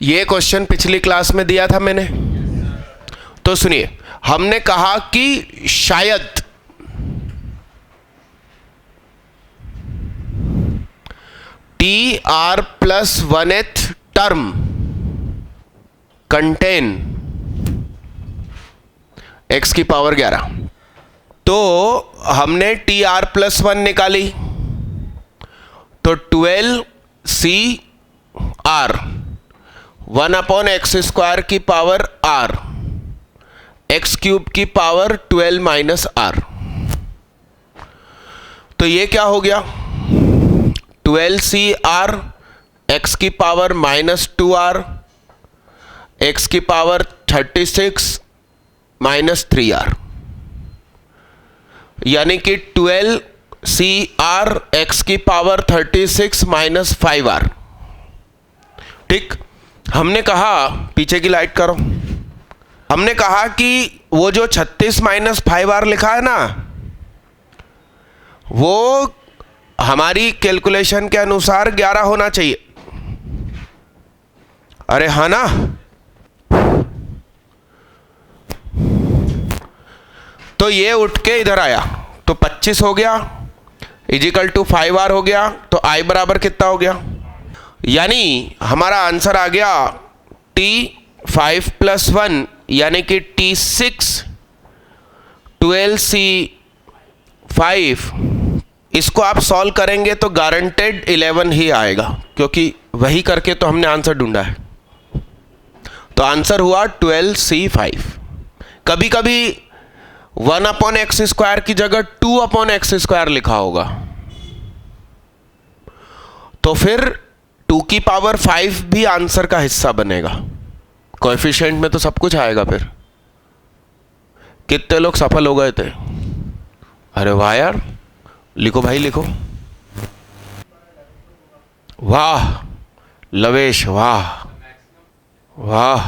ये क्वेश्चन पिछली क्लास में दिया था मैंने। तो सुनिए, हमने कहा कि शायद T R plus 1th term contain x की पावर 11। तो हमने टी आर प्लस 1 निकाली, तो 12 CR 1/x² की पावर r, x³ की पावर 12 - r। तो ये क्या हो गया? 12CR x की पावर -2r, x की पावर 36 -3r, यानी कि 12CR x की पावर 36 - 5r। ठीक, हमने कहा, पीछे की लाइट करो, हमने कहा कि वो जो 36 - 5r लिखा है ना, वो हमारी कैलकुलेशन के अनुसार 11 होना चाहिए। अरे हाँ ना? तो ये उठ के इधर आया तो 25 हो गया, इजिकल टू 5r हो गया। तो i बराबर कितना हो गया? यानी हमारा आंसर आ गया T5 + 1 यानी कि T6 12C5। इसको आप सॉल्व करेंगे तो गारंटेड 11 ही आएगा, क्योंकि वही करके तो हमने आंसर ढूंढा है। तो आंसर हुआ 12C5। कभी कभी 1/x² की जगह 2/x² लिखा होगा, तो फिर 2 की पावर 5 भी आंसर का हिस्सा बनेगा। कोएफिशिएंट में तो सब कुछ आएगा। फिर कितने लोग सफल हो गए थे? अरे वाह यार, लिखो भाई लिखो। वाह लवेश, वाह वाह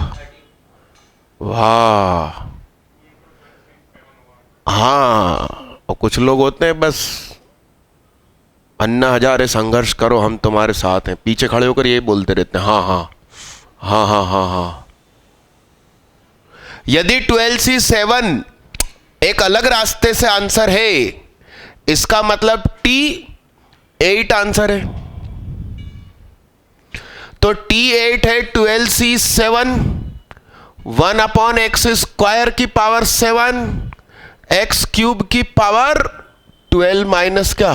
वाह। हाँ, और कुछ लोग होते हैं बस अन्ना हजारे संघर्ष करो हम तुम्हारे साथ हैं, पीछे खड़े होकर ये बोलते रहते हैं हाँ हाँ हाँ हाँ हाँ हाँ। यदि 12C7 एक अलग रास्ते से आंसर है, इसका मतलब T8 आंसर है। तो T8 है 12C7 1/x² की पावर 7, x³ की पावर 12 माइनस क्या?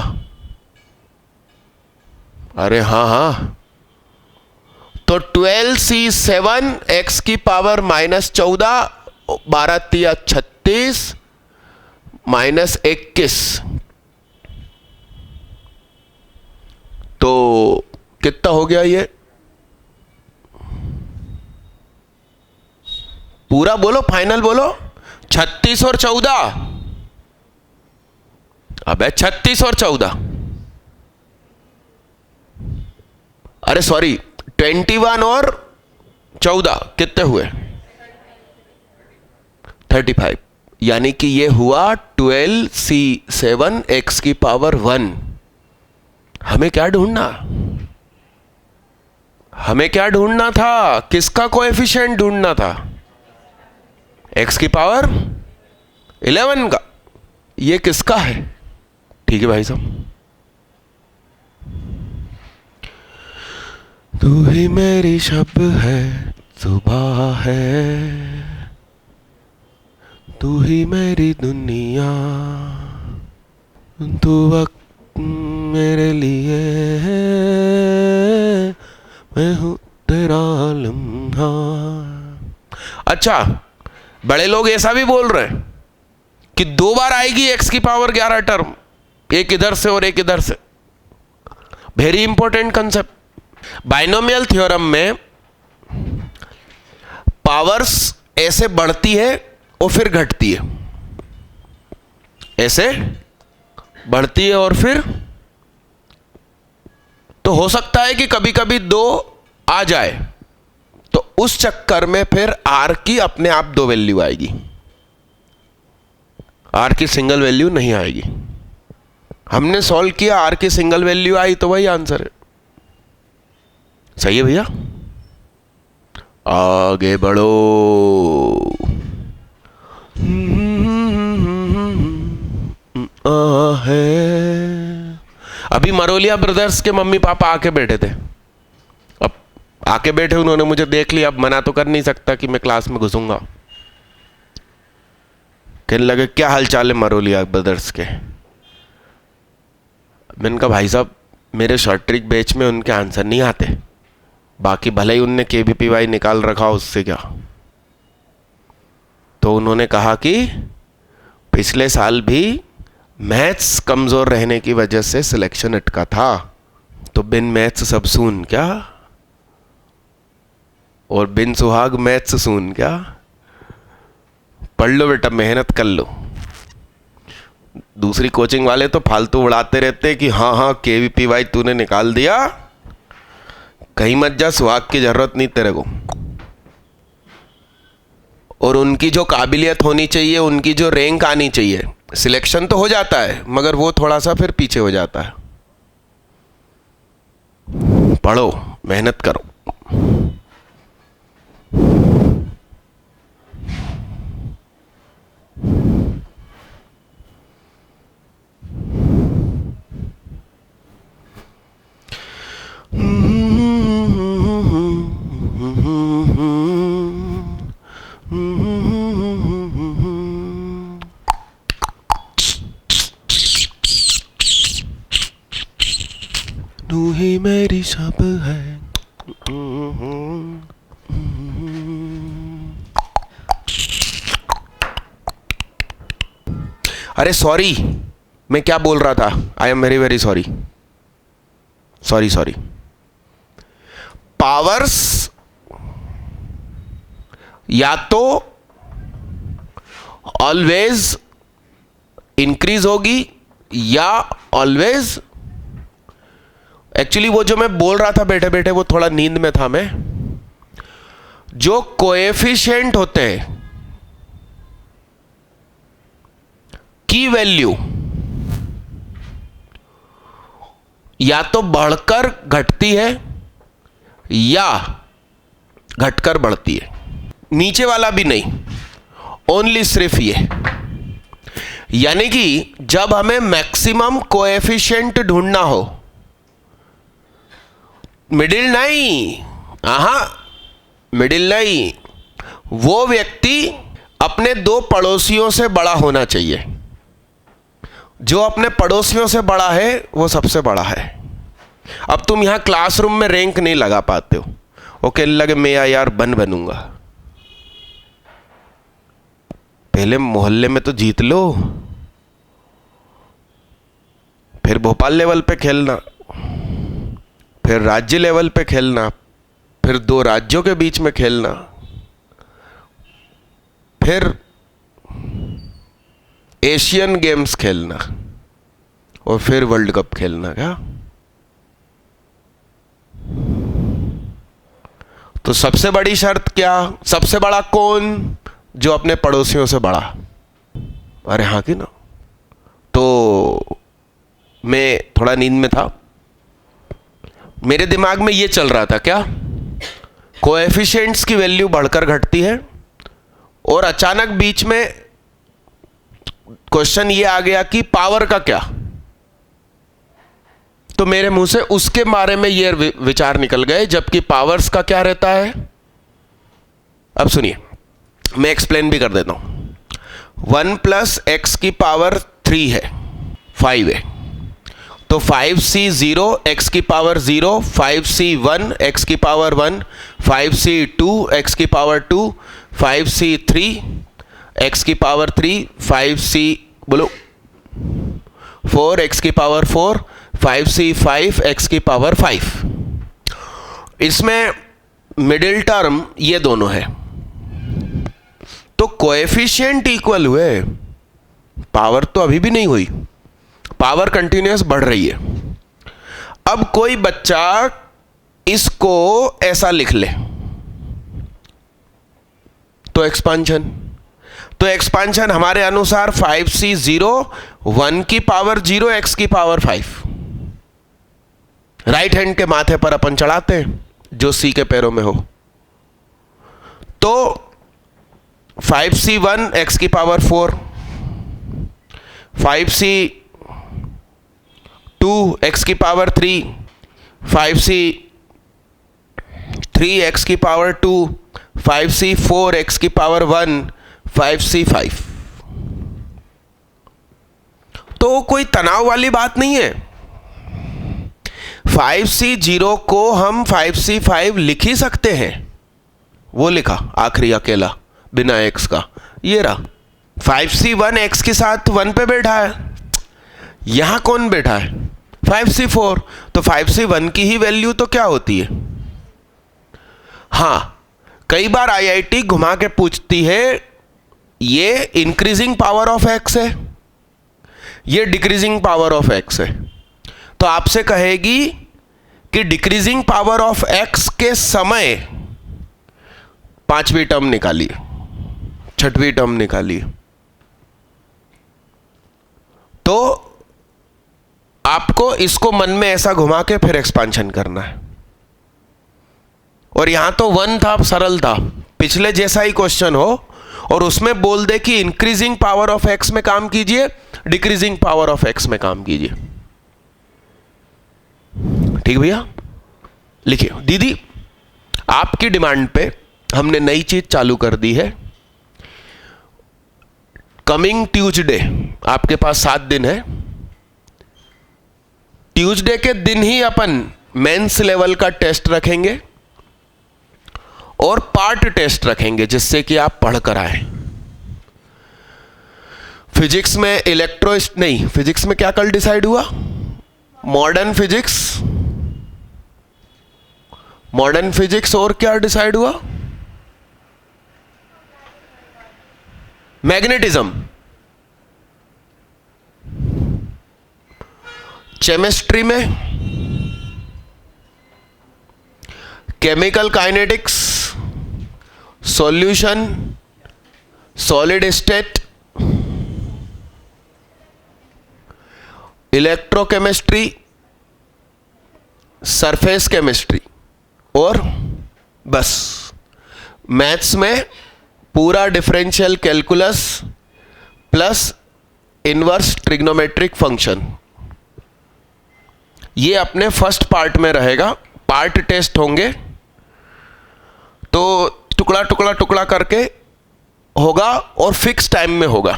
अरे हाँ हाँ। तो 12C7 x की पावर -14, 12 × 36 -21। तो कितना हो गया ये? पूरा बोलो, फाइनल बोलो। 36 और 14। अबे 36 और 14, अरे सॉरी 21 और 14 कितने हुए? 35। यानी कि ये हुआ 12C7 x की पावर 1। हमें क्या ढूंढना? हमें क्या ढूंढना था? किसका कोएफिशिएंट ढूंढना था? x की पावर 11 का। ये किसका है? ठीक है भाई साहब। तू ही मेरी शब है, सुबह है, तू ही मेरी दुनिया, तू वक्त मेरे लिए है, मैं हूं तेरा लम्हा। अच्छा, बड़े लोग ऐसा भी बोल रहे हैं कि 2 बार आएगी x की पावर 11 टर्म, एक इधर से और एक इधर से। Very important concept. Binomial theorem में पावर्स ऐसे बढ़ती है और फिर घटती है, ऐसे बढ़ती है और फिर, तो हो सकता है कि कभी कभी 2 आ जाए, तो उस चक्कर में फिर r की अपने आप 2 वैल्यू आएगी, r की सिंगल वैल्यू नहीं आएगी। हमने सॉल्व किया, r की सिंगल वैल्यू आई तो वही आंसर है। सही है भैया? आगे बढ़ो। है अभी मरोलिया ब्रदर्स के मम्मी पापा आके बैठे थे। अब आके बैठे, उन्होंने मुझे देख लिया, अब मना तो कर नहीं सकता कि मैं क्लास में घुसूंगा। कहने लगे क्या हाल चाल है मरोलिया ब्रदर्स के। मैंने कहा भाई साहब मेरे शॉर्ट ट्रिक बैच में उनके आंसर नहीं आते, बाकी भले ही उनने KVPY निकाल रखा, उससे क्या। तो उन्होंने कहा कि पिछले साल भी मैथ्स कमज़ोर रहने की वजह से सिलेक्शन अटका था, तो बिन मैथ्स सब सून क्या, और बिन सुहाग मैथ्स सून क्या। पढ़ लो बेटा, मेहनत कर लो। दूसरी कोचिंग वाले तो फालतू उड़ाते रहते कि हाँ हाँ KVPY तूने निकाल दिया, कहीं मत जा, सुहाग की जरूरत नहीं तेरे को। और उनकी जो काबिलियत होनी चाहिए, उनकी जो रैंक आनी चाहिए, सिलेक्शन तो हो जाता है मगर वो थोड़ा सा फिर पीछे हो जाता है। पढ़ो, मेहनत करो। तू ही मेरी सब है। अरे सॉरी, मैं क्या बोल रहा था, I am very very sorry. Sorry. Powers या तो ऑलवेज इंक्रीज होगी या ऑलवेज, एक्चुअली वो जो मैं बोल रहा था बैठे बैठे वो थोड़ा नींद में था मैं, जो कोएफिशिएंट होते हैं की वैल्यू या तो बढ़कर घटती है या घटकर बढ़ती है। नीचे वाला भी नहीं, ओनली सिर्फ ये। यानी कि जब हमें मैक्सिमम कोएफिशिएंट ढूंढना हो, मिडिल नहीं, मिडिल नहीं, वो व्यक्ति अपने दो पड़ोसियों से बड़ा होना चाहिए। जो अपने पड़ोसियों से बड़ा है वो सबसे बड़ा है। अब तुम यहां क्लासरूम में रैंक नहीं लगा पाते हो, वो कहने लगे मैं यार बनूंगा। पहले मोहल्ले में तो जीत लो, फिर भोपाल लेवल पे खेलना, फिर राज्य लेवल पे खेलना, फिर 2 राज्यों के बीच में खेलना, फिर एशियन गेम्स खेलना, और फिर वर्ल्ड कप खेलना। क्या तो सबसे बड़ी शर्त क्या, सबसे बड़ा कौन, जो अपने पड़ोसियों से बड़ा। अरे हाँ कि ना। तो मैं थोड़ा नींद में था, मेरे दिमाग में ये चल रहा था क्या, कोएफिशिएंट्स की वैल्यू बढ़कर घटती है, और अचानक बीच में क्वेश्चन ये आ गया कि पावर का क्या। तो मेरे मुंह से उसके बारे में ये विचार निकल गए, जबकि पावर्स का क्या रहता है। अब सुनिए, मैं एक्सप्लेन भी कर देता हूं। 1 + x की पावर 3 है, 5 है, तो 5c 0 x की पावर 0, 5c 1 x की पावर 1, 5c 2 x की पावर 2, 5c 3 x की पावर 3, 5c बोलो 4 x की पावर 4, 5c 5 x की पावर 5। इसमें मिडिल टर्म ये दोनों है, तो कोएफिशिएंट इक्वल हुए, पावर तो अभी भी नहीं हुई, पावर कंटिन्यूअस बढ़ रही है। अब कोई बच्चा इसको ऐसा लिख ले तो एक्सपांशन हमारे अनुसार 5c 0 1 की पावर 0 x की पावर 5 राइट हैंड के माथे पर अपन चढ़ाते हैं जो c के पैरों में हो। तो 5c1 x की पावर 4, 5c2 x की पावर 3, 5c3 x की पावर 2, 5c4 x की पावर 1, 5c5। तो कोई तनाव वाली बात नहीं है। 5c0 को हम 5c5 लिख ही सकते हैं, वो लिखा आखिरी अकेला बिना x का, ये रहा। 5c1 x के साथ 1 पे बैठा है, यहां कौन बैठा है 5c4, तो 5c1 की ही वैल्यू तो क्या होती है। हां, कई बार आईआईटी घुमा के पूछती है ये इंक्रीजिंग पावर ऑफ x है, ये डिक्रीजिंग पावर ऑफ x है, तो आपसे कहेगी कि डिक्रीजिंग पावर ऑफ x के समय 5वीं टर्म निकालिए, 6वीं टर्म निकालिए। तो आपको इसको मन में ऐसा घुमा के फिर एक्सपांशन करना है। और यहां तो 1 था, सरल था, पिछले जैसा ही क्वेश्चन हो और उसमें बोल दे कि इंक्रीजिंग पावर ऑफ x में काम कीजिए, डिक्रीजिंग पावर ऑफ x में काम कीजिए। ठीक भैया, लिखिए। दीदी आपकी डिमांड पे हमने नई चीज चालू कर दी है। कमिंग ट्यूसडे आपके पास 7 दिन है। ट्यूसडे के दिन ही अपन मेंस लेवल का टेस्ट रखेंगे और पार्ट टेस्ट रखेंगे, जिससे कि आप पढ़ कर आए। फिजिक्स में फिजिक्स में क्या कल डिसाइड हुआ, मॉडर्न फिजिक्स और क्या डिसाइड हुआ, मैग्नेटिज्म। केमिस्ट्री में chemical kinetics, solution, solid state, electrochemistry, surface chemistry और बस। मैथ्स में पूरा differential calculus plus inverse trigonometric function, ये अपने फर्स्ट पार्ट में रहेगा। पार्ट टेस्ट होंगे तो टुकड़ा करके होगा और फिक्स टाइम में होगा।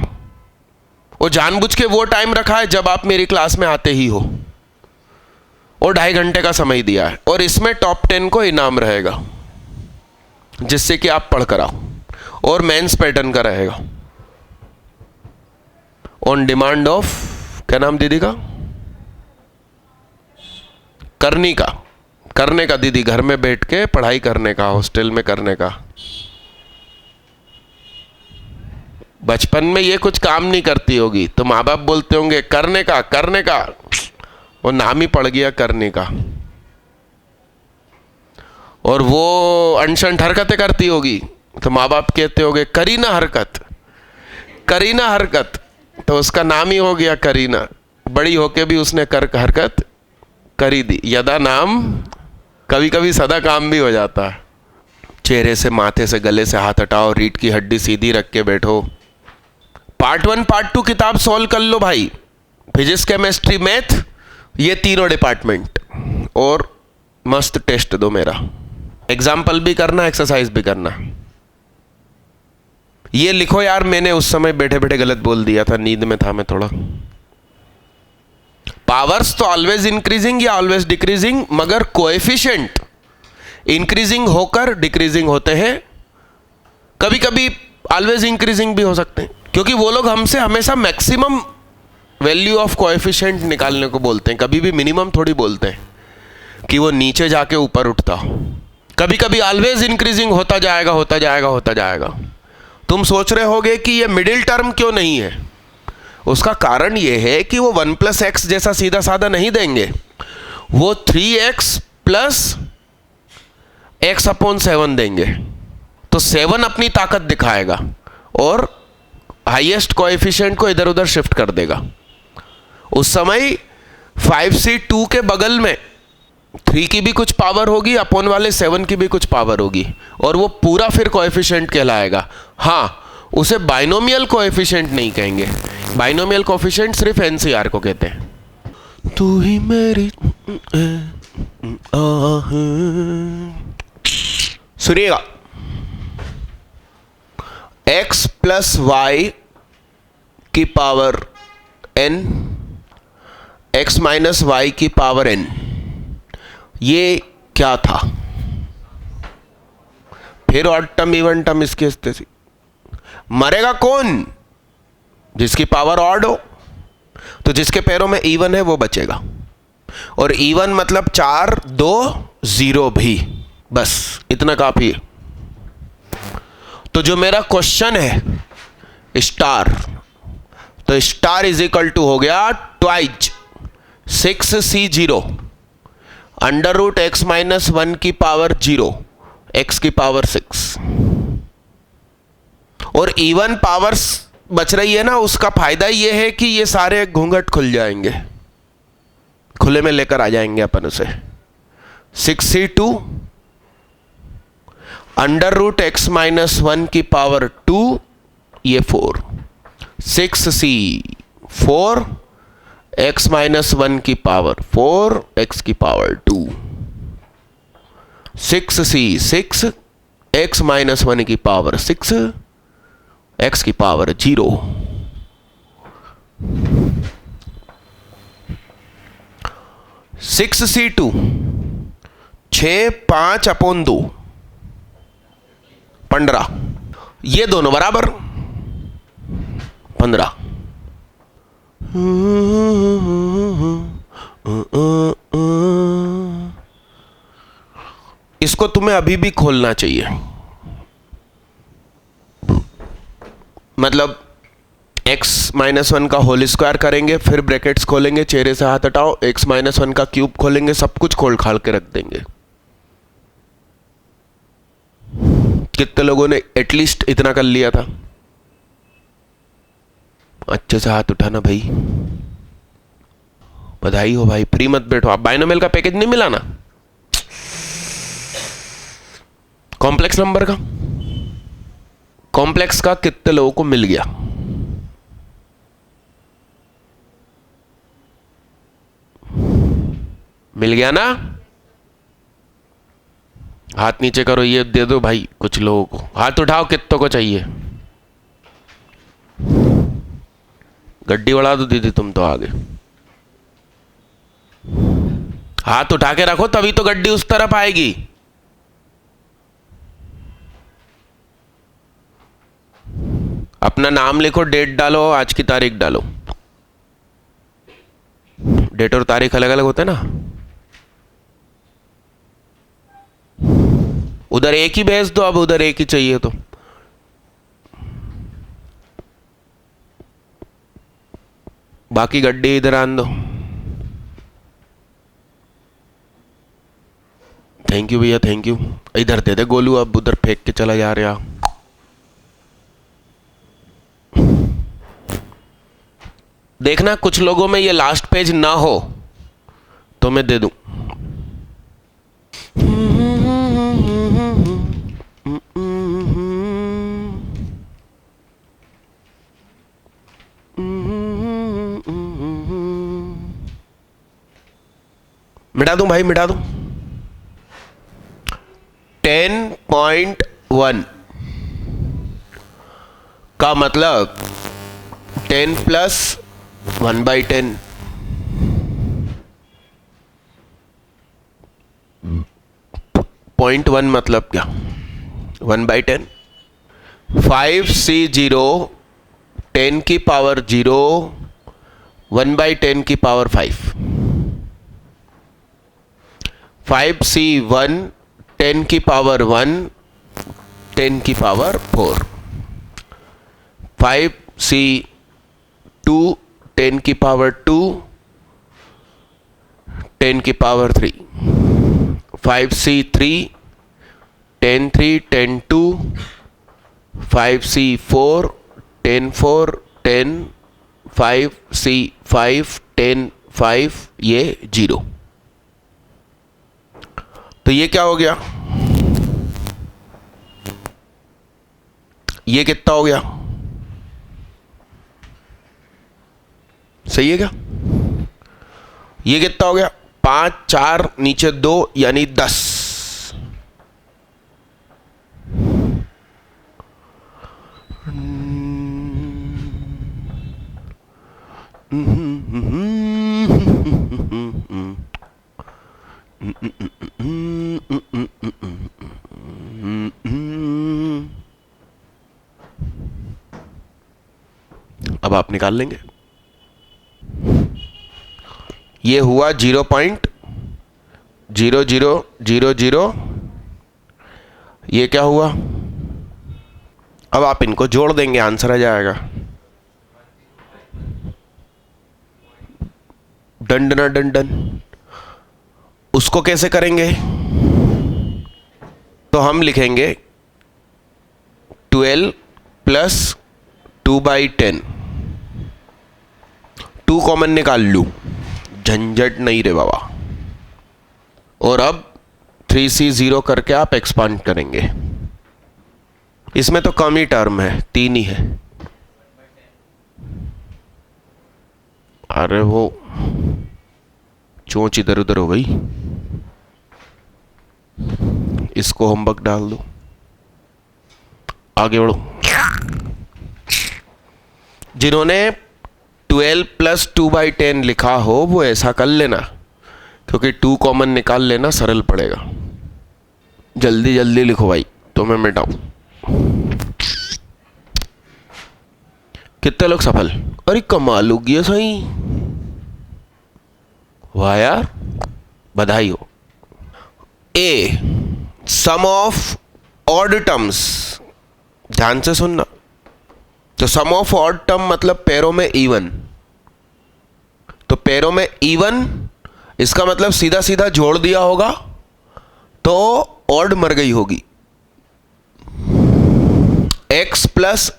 और जानबूझ के वो टाइम रखा है जब आप मेरी क्लास में आते ही हो, और 2.5 घंटे का समय दिया है। और इसमें टॉप 10 को इनाम रहेगा, जिससे कि आप पढ़ कर आओ। और मेंस पैटर्न का रहेगा, ऑन डिमांड ऑफ, क्या नाम दीदी का, करने का दीदी, घर में बैठ के पढ़ाई करने का, हॉस्टल में करने का। बचपन में ये कुछ काम नहीं करती होगी तो माँ बाप बोलते होंगे करने का, वो नाम ही पड़ गया करने का। और वो अनशन हरकतें करती होगी तो माँ बाप कहते होंगे करीना हरकत, तो उसका नाम ही हो गया करीना। बड़ी होके भी उसने हरकत करी दी। यदा नाम कभी कभी सदा काम भी हो जाता है। चेहरे से, माथे से, गले से हाथ हटाओ, रीढ़ की हड्डी सीधी रख के बैठो। पार्ट 1 पार्ट 2 किताब सॉल्व कर लो भाई, फिजिक्स केमिस्ट्री मैथ, ये तीनों डिपार्टमेंट, और मस्त टेस्ट दो मेरा। एग्जाम्पल भी करना, एक्सरसाइज भी करना। ये लिखो यार, मैंने उस समय बैठे बैठे गलत बोल दिया था, नींद में था मैं थोड़ा। पावर्स तो ऑलवेज इंक्रीजिंग या ऑलवेज डिक्रीजिंग, मगर कोएफिशिएंट इंक्रीजिंग होकर डिक्रीजिंग होते हैं। कभी कभी ऑलवेज इंक्रीजिंग भी हो सकते हैं, क्योंकि वो लोग हमसे हमेशा मैक्सिमम वैल्यू ऑफ कोएफिशिएंट निकालने को बोलते हैं, कभी भी मिनिमम थोड़ी बोलते हैं कि वो नीचे जाके ऊपर उठता हो। कभी कभी ऑलवेज इंक्रीजिंग होता जाएगा। तुम सोच रहे होगे कि ये मिडिल टर्म क्यों नहीं है। उसका कारण ये है कि वो 1 + x जैसा सीधा साधा नहीं देंगे, वो 3x + x/7 देंगे। तो 7 अपनी ताकत दिखाएगा और हाईएस्ट कोएफिशिएंट को इधर उधर शिफ्ट कर देगा। उस समय 5c2 के बगल में 3 की भी कुछ पावर होगी, अपॉन वाले 7 की भी कुछ पावर होगी, और वो पूरा फिर कोएफिशिएंट कहलाएगा। हाँ, उसे बाइनोमियल कोएफिशिएंट नहीं कहेंगे, बाइनोमियल कोएफिशिएंट सिर्फ एनसीआर को कहते हैं। तू ही मेरी सुनिएगा, x प्लस वाई की power n, x minus y की पावर n, ये क्या था? फिर ऑड टर्म इवन टर्म इसकी स्थिति। मरेगा कौन? जिसकी पावर ऑड हो। तो जिसके पैरों में इवन है वो बचेगा, और इवन मतलब 4 2 0 भी, बस इतना काफी है। तो जो मेरा क्वेश्चन है स्टार, तो स्टार इज इक्वल टू हो गया twice 6c0 under root x minus 1 की पावर 0 एक्स की पावर 6, और इवन पावर्स बच रही है ना, उसका फायदा ये है कि ये सारे घूंघट खुल जाएंगे, खुले में लेकर आ जाएंगे अपन उसे। 6c2 under root x minus 1 की पावर 2, ये 4, 6c4 एक्स माइनस 1 की पावर 4 एक्स की पावर 2, 6c6 एक्स माइनस 1 की पावर 6 एक्स की पावर 0, 6c2 6 5 अपॉन 2 15, ये दोनों बराबर 15। इसको तुम्हें अभी भी खोलना चाहिए, मतलब x माइनस 1 का होल स्क्वायर करेंगे, फिर ब्रैकेट्स खोलेंगे, चेहरे से हाथ हटाओ, x माइनस 1 का क्यूब खोलेंगे, सब कुछ खोल खाल के रख देंगे। कितने लोगों ने एटलीस्ट इतना कर लिया था? अच्छे से हाथ उठाना भाई, बधाई हो भाई, फ्री मत बैठो। आप बाइनोमियल का पैकेज नहीं मिला ना, कॉम्प्लेक्स नंबर का, कॉम्प्लेक्स का कितने लोगों को मिल गया? मिल गया ना? हाथ नीचे करो, ये दे दो भाई कुछ लोगों को, हाथ उठाओ कितनों को चाहिए। गड्डी बढ़ा दो दीदी, तुम तो आगे हाथ उठा के रखो, तभी तो गड्डी उस तरफ आएगी। अपना नाम लिखो, डेट डालो, आज की तारीख डालो। डेट और तारीख अलग अलग होते हैं ना। उधर एक ही भेज दो, अब उधर एक ही चाहिए तो। बाकी गड्डी इधर आन दो। थैंक यू भैया, थैंक यू। इधर दे दे गोलू, अब उधर फेंक के चला जा रहा। देखना कुछ लोगों में ये लास्ट पेज ना हो तो मैं दे दूं। मिटा दूं भाई, मिटा दूं। 10.1 का मतलब 10 प्लस 1/10, पॉइंट 1 मतलब क्या? 1/10। 5c0 10 की पावर 0 1/10 की पावर 5। 5c1 10 की पावर 1 10 की पावर 4। 5c2 10 की पावर 2 10 की पावर 3। 5c3 10 3 10 2। 5c4 10 4 10। 5c5 10 5, ये 0। तो ये क्या हो गया, ये कितना हो गया, सही है क्या, ये कितना हो गया, 5 4 नीचे 2 यानी 10। अब आप निकाल लेंगे, ये हुआ 0.0000, ये क्या हुआ, अब आप इनको जोड़ देंगे, आंसर आ जाएगा। Done done done done. उसको कैसे करेंगे, तो हम लिखेंगे 12 प्लस 2/10, 2 कॉमन निकाल लूं, झंझट नहीं रे बाबा। और अब 3C0 करके आप एक्सपांड करेंगे, इसमें तो कम ही टर्म है, 3 ही है। अरे वो चोंच इधर उधर हो गई, इसको होमवर्क डाल दो, आगे बढ़ो। जिन्होंने 12 प्लस 2/10 लिखा हो वो ऐसा कर लेना, क्योंकि 2 कॉमन निकाल लेना, सरल पड़ेगा। जल्दी जल्दी लिखो भाई, तो मैं मिटाऊं। कितने लोग सफल, अरे कमाल हो गया सही, वाह यार, बधाई हो। ए, सम ऑफ ऑड टर्म्स, ध्यान से सुनना। तो सम ऑफ ऑड टर्म मतलब पैरों में इवन, तो पैरों में इवन, इसका मतलब सीधा सीधा जोड़ दिया होगा तो ऑड मर गई होगी। x प्लस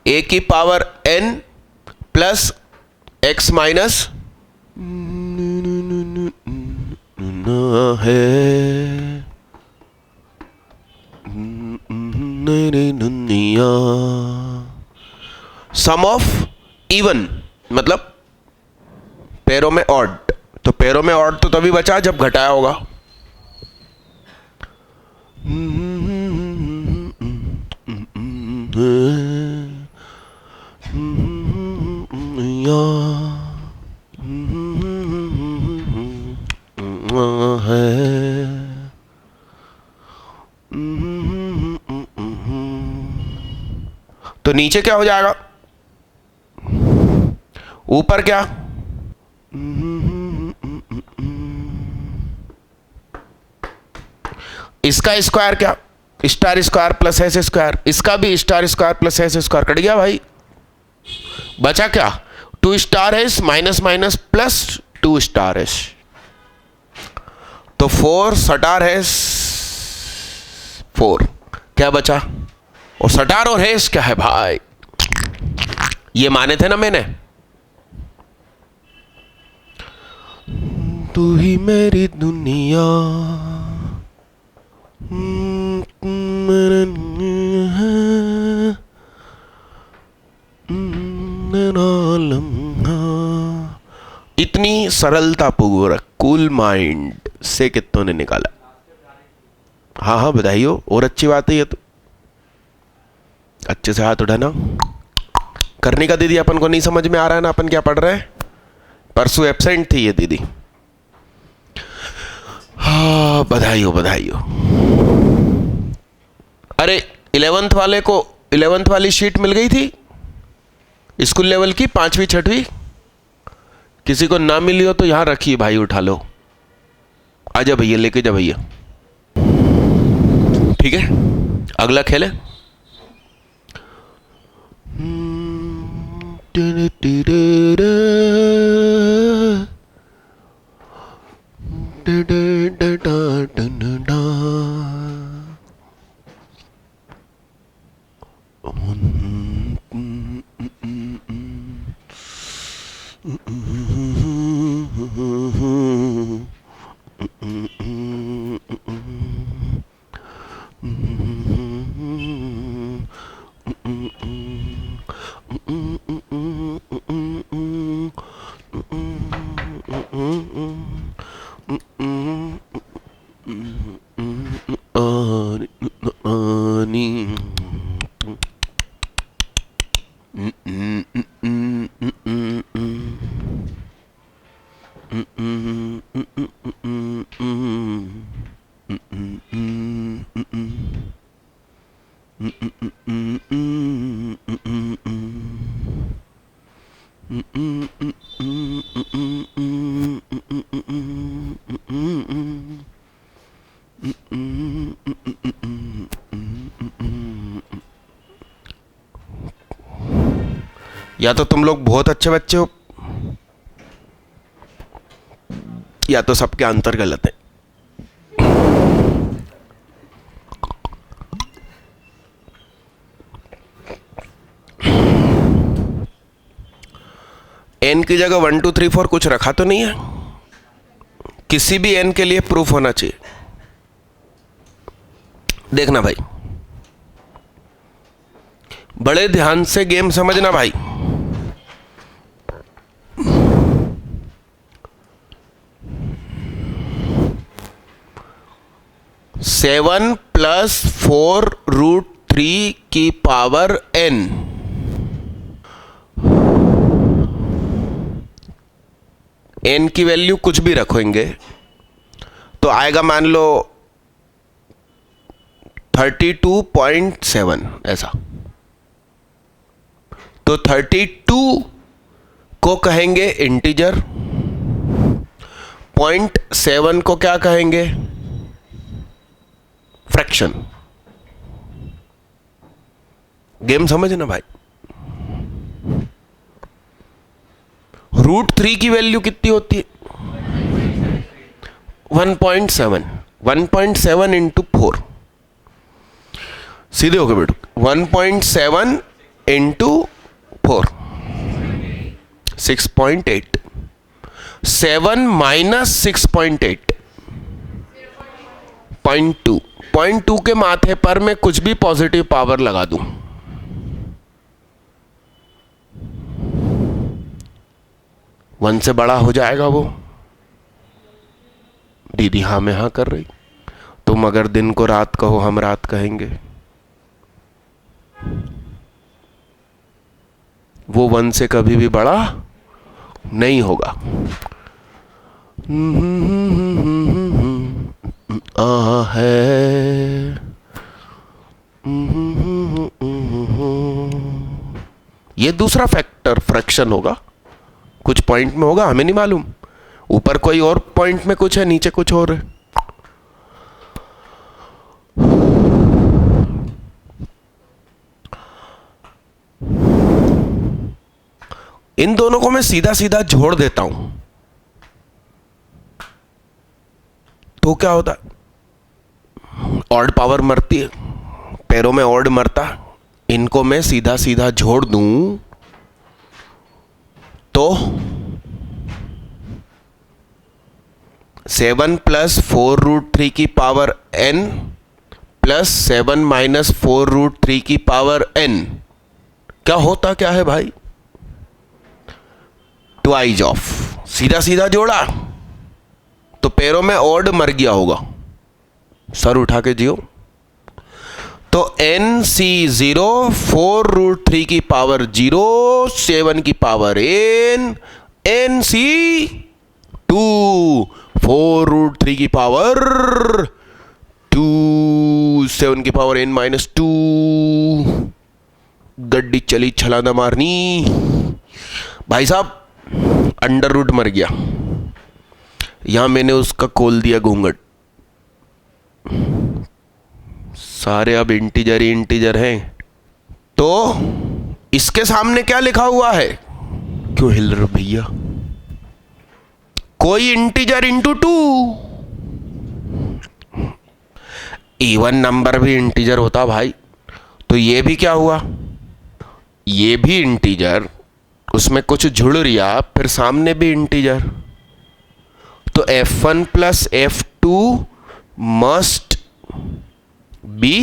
a की power n plus x minus है, सम ऑफ इवन मतलब पैरों में ऑड, तो पैरों में ऑड तो तभी बचा जब घटाया होगा। तो नीचे क्या हो जाएगा, ऊपर क्या, इसका स्क्वायर क्या, star square plus S square, इसका भी star square plus S square, cut गया भाई। बचा क्या, 2 star S minus minus plus 2 star S, तो 4 सटार एस 4, क्या बचा, और सटार और हेस क्या है भाई, ये माने थे ना मैंने। तू ही मेरी दुनिया, इतनी सरलता पूर्वक कूल माइंड से कितनों ने निकाला। हाँ हाँ बधाई हो, और अच्छी बात है ये तो, अच्छे से हाथ उठाना करने का। दीदी अपन को नहीं समझ में आ रहा है ना, अपन क्या पढ़ रहे हैं, परसों एब्सेंट थी ये दीदी। हाँ बधाई हो बधाई हो। अरे 11th वाले को 11th वाली शीट मिल गई थी स्कूल लेवल की, 5वीं 6वीं, किसी को ना मिली हो तो यहां रखिए भाई, उठा लो, आजा भैया, लेके जा भैया। ठीक है, अगला खेल है। या तो तुम लोग बहुत अच्छे बच्चे हो, या तो सबके आंसर गलत है। एन की जगह 1 2 3 4 कुछ रखा तो नहीं है? किसी भी एन के लिए प्रूफ होना चाहिए। देखना भाई, बड़े ध्यान से गेम समझना भाई। सेवन प्लस 4√3 की पावर n, n की वैल्यू कुछ भी रखेंगे तो आएगा, मान लो 32.7 ऐसा। तो 32 को कहेंगे इंटीजर, 0.7 को क्या कहेंगे? फ्रैक्शन। गेम समझना भाई। √3 की वैल्यू कितनी होती है? 1.7। 1.7 इंटू 4, सीधे हो गए बेटू। 1.7 इंटू 4, 6.8। 7 माइनस 6.8, 0.2। 0.2 के माथे पर मैं कुछ भी पॉजिटिव पावर लगा दूं, वन से बड़ा हो जाएगा वो। दीदी हाँ में हाँ कर रही। तुम अगर दिन को रात कहो, हम रात कहेंगे। वो वन से कभी भी बड़ा नहीं होगा। है ये दूसरा फैक्टर फ्रैक्शन होगा, कुछ पॉइंट में होगा, हमें नहीं मालूम। ऊपर कोई और पॉइंट में कुछ है, नीचे कुछ और है। इन दोनों को मैं सीधा सीधा जोड़ देता हूं तो क्या होता है? ऑड पावर मरती है, पैरों में ऑड मरता। इनको मैं सीधा सीधा जोड़ दूं तो 7 प्लस 4√3 की पावर n प्लस 7 माइनस 4√3 की पावर n, क्या होता क्या है भाई? Twice of. सीधा सीधा जोड़ा तो पैरों में ऑड मर गया होगा। सर उठा के जियो। तो NC0 4√3 की पावर 0, 7 की पावर n, NC2 4√3 की पावर 2, 7 की पावर n माइनस 2। गड्डी चली छलांगा मारनी। भाई साहब अंडर रूट मर गया, यहां मैंने उसका खोल दिया घूंघट। सारे अब इंटीजर ही इंटीजर हैं। तो इसके सामने क्या लिखा हुआ है? क्यों हिल रहे भैया? कोई इंटीजर इंटू 2। इवन नंबर भी इंटीजर होता भाई। तो ये भी क्या हुआ? ये भी इंटीजर, उसमें कुछ जुड़ रिया, फिर सामने भी इंटीजर। तो F1 plus F2 must be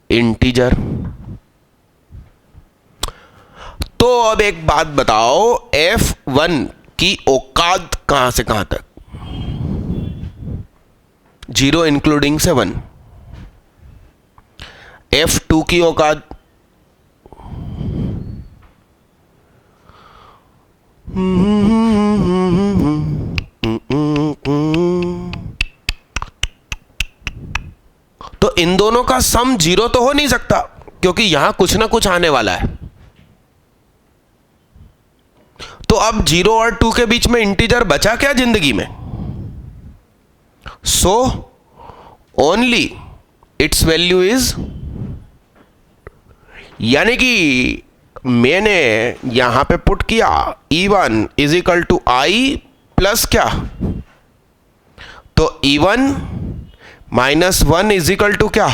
integer. तो अब एक बात बताओ, F1 की औकात कहां से कहां तक? 0 इंक्लूडिंग 7। F2 की औकात तो तो इन दोनों का सम 0 तो हो नहीं सकता, क्योंकि यहां कुछ ना कुछ आने वाला है। तो अब 0 और 2 के बीच में इंटीजर बचा क्या जिंदगी में? So only its value is, यानी कि मैंने यहां पे पुट किया E1 is equal to I plus क्या, तो E1 minus 1 is equal to क्या,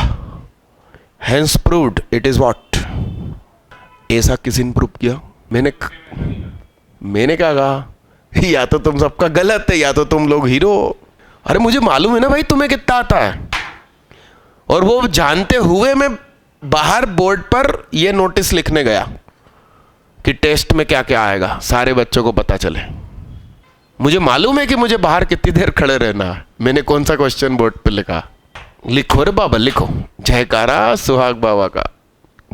hence proved it is what. ऐसा किसी ने प्रूव किया? मैंने क्या कहा? या तो तुम सबका गलत है या तो तुम लोग हीरो। अरे मुझे मालूम है ना भाई तुम्हें कितना आता है, और वो जानते हुए मैं बाहर बोर्ड पर ये नोटिस लिखने गया कि टेस्ट में क्या क्या आएगा, सारे बच्चों को पता चले। मुझे मालूम है कि मुझे बाहर कितनी देर खड़े रहना है। मैंने कौन सा क्वेश्चन बोर्ड पे लिखा, लिखो रे बाबा लिखो, जयकारा सुहाग बाबा का,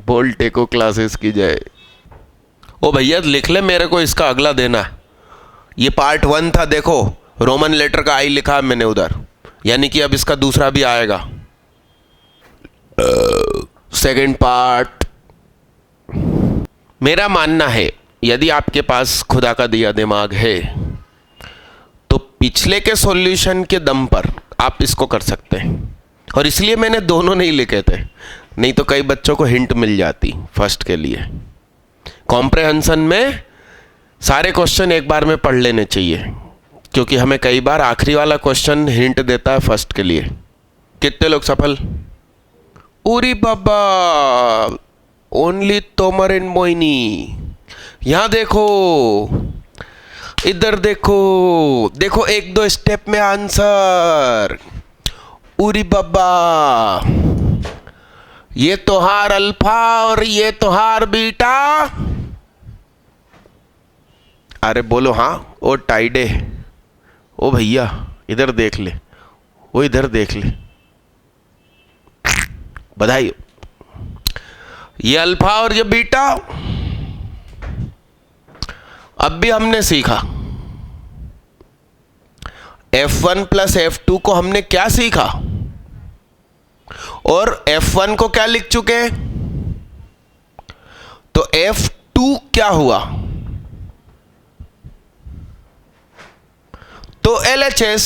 बोल टेको क्लासेस की जय। ओ भैया लिख ले, मेरे को इसका अगला देना है। ये पार्ट 1 था, देखो रोमन लेटर का आई लिखा है मैंने उधर, यानी कि अब इसका दूसरा भी आएगा, सेकंड पार्ट। मेरा मानना है यदि आपके पास खुदा का दिया दिमाग है तो पिछले के सॉल्यूशन के दम पर आप इसको कर सकते हैं, और इसलिए मैंने दोनों नहीं लिखे थे, नहीं तो कई बच्चों को हिंट मिल जाती फर्स्ट के लिए। कॉम्प्रहेंशन में सारे क्वेश्चन एक बार में पढ़ लेने चाहिए, क्योंकि हमें कई बार आखिरी वाला क्वेश्चन हिंट देता है फर्स्ट के लिए। कितने लोग सफल? उरी बाबा, ओनली तोमर एंड मोइनी। यहां देखो, इधर देखो, देखो एक दो स्टेप में आंसर। उरी बाबा, ये तोहार अल्फा और ये तोहार बीटा। अरे बोलो हाँ। ओ टाइडे, ओ भैया इधर देख ले, वो इधर देख ले, बधाई। ये अल्फा और ये बीटा। अब भी हमने सीखा F1 प्लस F2 को हमने क्या सीखा, और F1 को क्या लिख चुके हैं, तो F2 क्या हुआ, तो LHS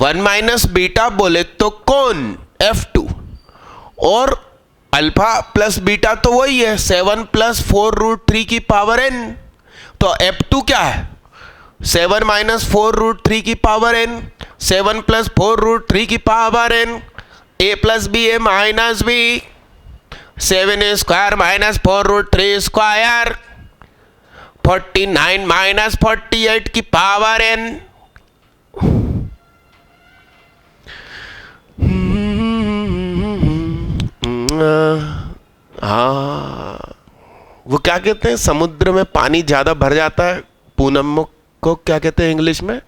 1 माइनस बीटा बोले तो कौन, F2, और अल्फा प्लस बीटा तो वही है 7 प्लस 4√3 की पावर n, तो F2 क्या है 7 माइनस 4√3 की पावर n, 7 प्लस 4√3 की power n, a plus b a minus b, 7 square minus 4√3 square, 49 minus 48 की पावर n। हाँ, वो क्या कहते हैं, समुद्र में पानी ज्यादा भर जाता है, पूनम को क्या कहते हैं इंग्लिश में,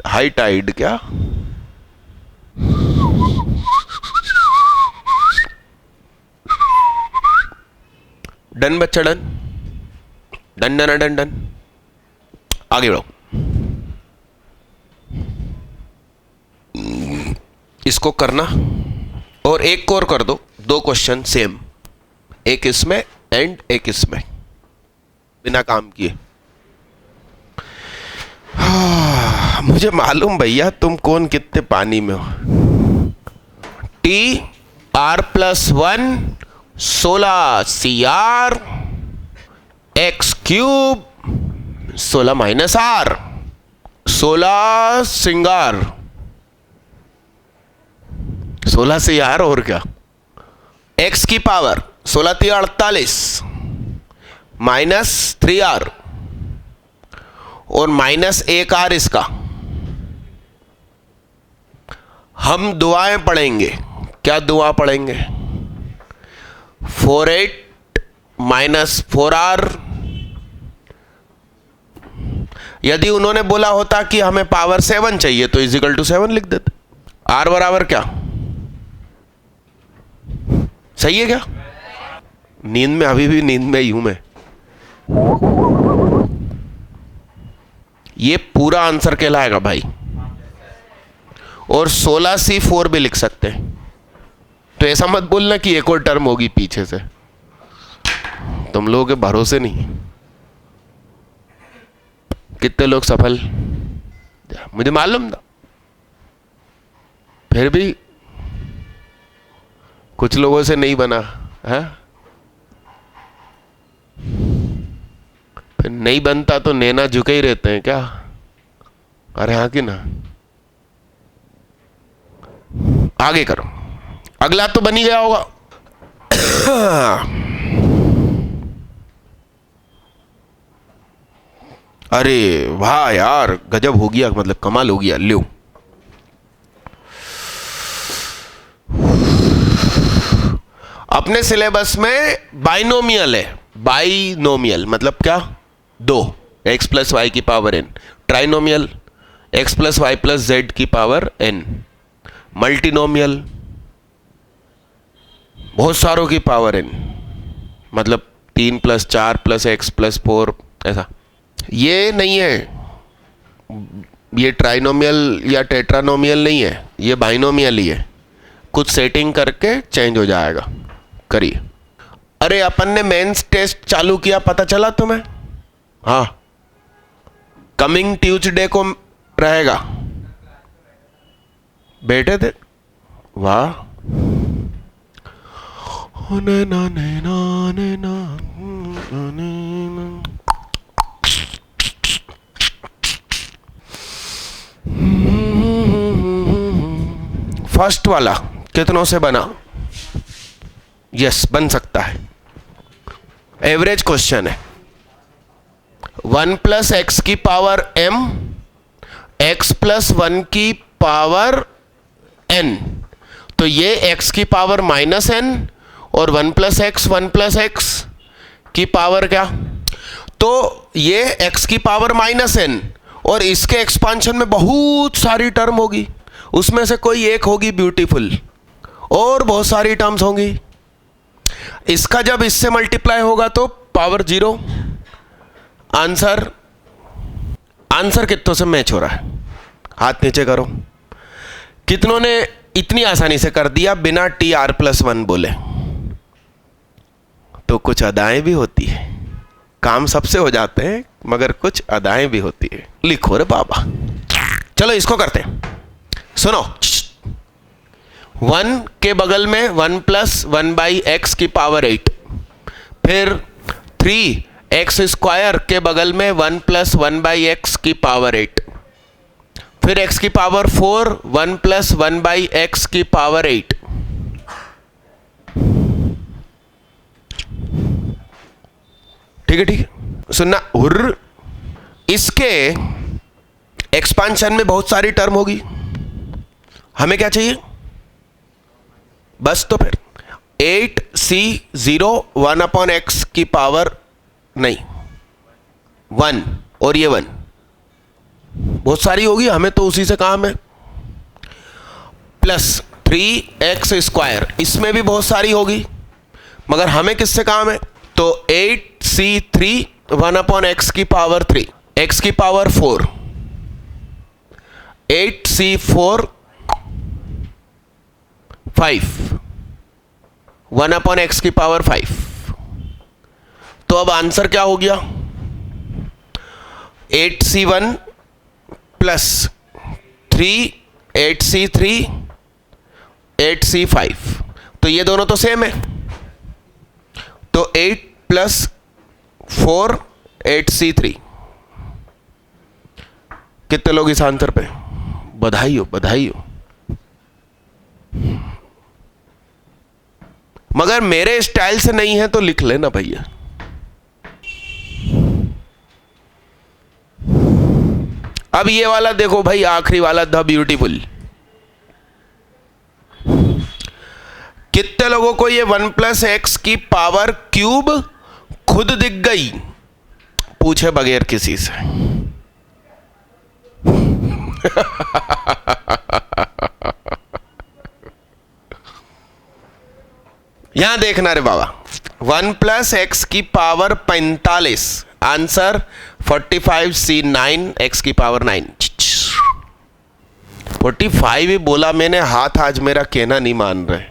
हाई टाइड क्या? डन बच्चा, done done done done done. आगे बढ़ो, इसको करना और एक और कर दो, 2 क्वेश्चन सेम, एक इसमें एंड एक इसमें, बिना काम किए। मुझे मालूम भैया तुम कौन कितने पानी में हो। T R plus 1 16 CR x cube 16 minus R 16 सिंगार 16 से यार और क्या, x की पावर 16 3 48 माइनस 3R और माइनस 1R इसका। हम दुआएं पढ़ेंगे, क्या दुआ पढ़ेंगे, 48 माइनस 4R। यदि उन्होंने बोला होता कि हमें पावर 7 चाहिए तो इजिकल टू 7 लिख देते। R बराबर क्या, सही है क्या? नींद में, अभी भी नींद में ही हूं मैं। ये पूरा आंसर कहलाएगा भाई। और 16C4 भी लिख सकते हैं। तो ऐसा मत बोलना कि एक और टर्म होगी पीछे से, तुम लोगों के भरोसे नहीं। कितने लोग सफल, मुझे मालूम था, फिर भी कुछ लोगों से नहीं बना है। फिर नहीं बनता तो नैना झुके ही रहते हैं क्या? अरे हाँ कि ना। आगे करो, अगला तो बन ही गया होगा। अरे वाह यार, गजब हो गया, मतलब कमाल हो गया। लो अपने सिलेबस में बाइनोमियल है। बाइनोमियल मतलब क्या? दो, x प्लस वाई की power n। Trinomial x plus y plus z की पावर n। मल्टीनोमियल बहुत सारों की पावर n, मतलब 3 प्लस 4 प्लस x प्लस 4 ऐसा। ये नहीं है, ये ट्राइनोमियल या टेट्रानोमियल नहीं है, ये बाइनोमियल ही है। कुछ सेटिंग करके चेंज हो जाएगा, करिए। अरे अपन ने मेंस टेस्ट चालू किया, पता चला तुम्हें? हाँ, कमिंग ट्यूसडे को रहेगा। बैठे थे? वाह। फर्स्ट वाला कितनों से बना? यस, बन सकता है। एवरेज क्वेश्चन है। 1 प्लस एक्स की पावर m, x प्लस 1 की पावर n। तो ये x की पावर माइनस n और 1 प्लस एक्स की पावर क्या? तो ये x की पावर माइनस n और इसके एक्सपांशन में बहुत सारी टर्म होगी, उसमें से कोई एक होगी ब्यूटीफुल और बहुत सारी टर्म्स होंगी। इसका जब इससे मल्टीप्लाई होगा तो पावर 0। आंसर कितनों से मैच हो रहा है? हाथ नीचे करो। कितनों ने इतनी आसानी से कर दिया बिना tr+1 बोले? तो कुछ अदाएं भी होती है, काम सबसे हो जाते हैं मगर कुछ अदाएं भी होती है। लिखो रे बाबा। चलो इसको करते हैं, सुनो। 1 के बगल में 1 प्लस 1/x की पावर 8, फिर 3x स्क्वायर के बगल में 1 प्लस 1/x की पावर 8, फिर x की पावर 4 1 प्लस 1/x की पावर 8। ठीक है, ठीक है, सुनना। हुर्र, इसके एक्सपांशन में बहुत सारी टर्म होगी। हमें क्या चाहिए? बस तो फिर 8c0 1/x की पावर नहीं 1 और ये 1 बहुत सारी होगी, हमें तो उसी से काम है। प्लस 3x स्क्वायर, इसमें भी बहुत सारी होगी मगर हमें किससे काम है? तो 8c3 1/x की पावर 3, x की पावर 4, 8c4 5 1/x की पावर 5। तो अब आंसर क्या हो गया? 8c1 plus 3 8c3 8c5। तो ये दोनों तो सेम है, तो 8 प्लस 4 8c3। कितने लोग इस आंसर पे? बधाई हो, बधाई हो। मगर मेरे स्टाइल से नहीं है तो लिख लेना भैया। अब ये वाला देखो भाई, आखिरी वाला द ब्यूटीफुल। कितने लोगों को ये 1 प्लस एक्स की पावर क्यूब खुद दिख गई? पूछे बगैर किसी से। यहां देखना रे बाबा, 1 प्लस एक्स की पावर 45, आंसर 45 C 9 x की पावर 9। 45 ही बोला मैंने, हाथ आज मेरा कहना नहीं मान रहे।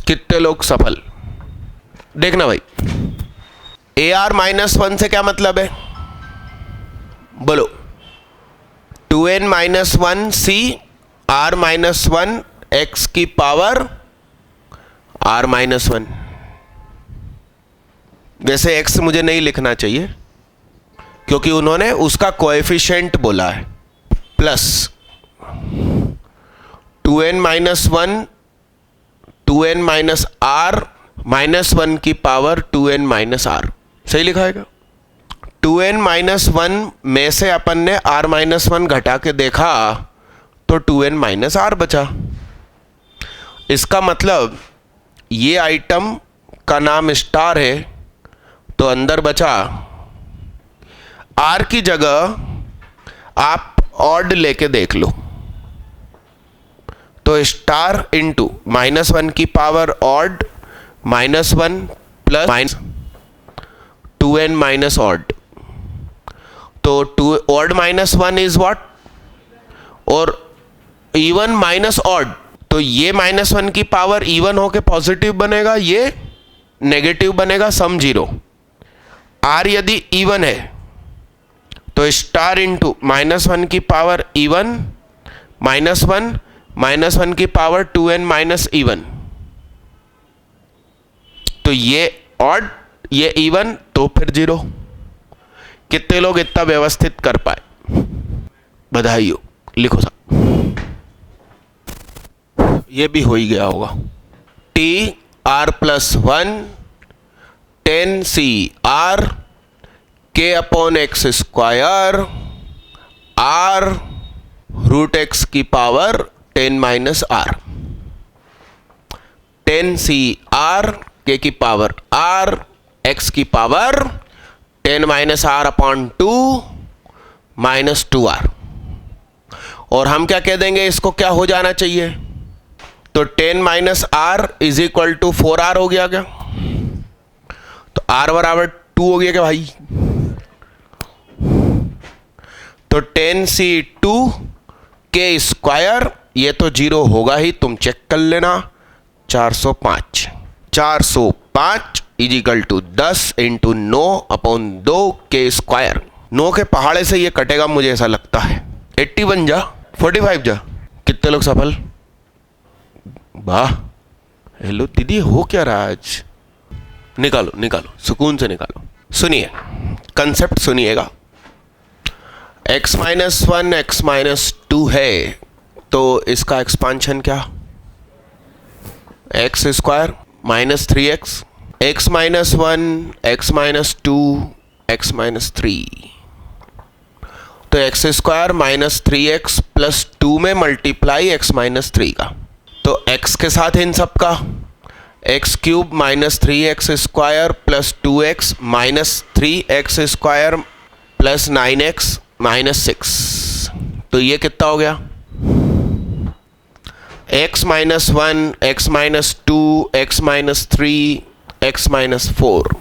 कितने लोग सफल? देखना भाई, AR -1 से क्या मतलब है? बोलो। 2n - 1 C R -1 x की पावर R -1। वैसे x मुझे नहीं लिखना चाहिए क्योंकि उन्होंने उसका कोएफिशिएंट बोला है। प्लस 2n - 1 2n - R -1 की पावर 2n - R। सही लिखा है क्या? 2n - 1 में से अपन ने R -1 घटा के देखा तो 2n - R बचा। इसका मतलब ये आइटम का नाम स्टार है, तो अंदर बचा R की जगह आप ऑड लेके देख लो, तो स्टार इंटू -1 की power odd -1 plus 2n - odd, तो ऑड -1 इज व्हाट? और इवन माइनस ऑड, तो ये -1 की पावर इवन होके पॉजिटिव बनेगा, ये नेगेटिव बनेगा, सम 0। R यदि इवन है तो स्टार इंटू -1 की पावर इवन -1 की पावर 2n - इवन, तो ये ऑड ये इवन, तो फिर 0। कितने लोग इतना व्यवस्थित कर पाए? बधाई हो, लिखो साहब। ये भी हो ही गया होगा। T R + 1 10 C R K/x² R √x की power 10 - R। 10 C R K की पावर R x की पावर 10 - R/2 -2R। और हम क्या कह देंगे, इसको क्या हो जाना चाहिए? तो 10 - R = 4R हो गया क्या? तो R = 2 हो गया क्या भाई? तो 10 C 2 K², ये तो 0 होगा ही, तुम चेक कर लेना। 405 = 10 × 9/2 K²। 9 के पहाड़े से ये कटेगा मुझे ऐसा लगता है। 81 जा 45 जा। कितने लोग सफल? वाह, हेलो दीदी, हो क्या रहा आज? निकालो निकालो, सुकून से निकालो। सुनिए, कंसेप्ट सुनिएगा। x - 1 x - 2 है, तो इसका एक्सपांशन क्या? x² -3x x - 1 x - 2 x - 3, तो x² -3x + 2 में मल्टीप्लाई x - 3 का, तो x के साथ इन सब का x³ -3x² + 2x -3x² + 9x -6, तो ये कितना हो गया? x - 1 x - 2 x - 3 x - 4,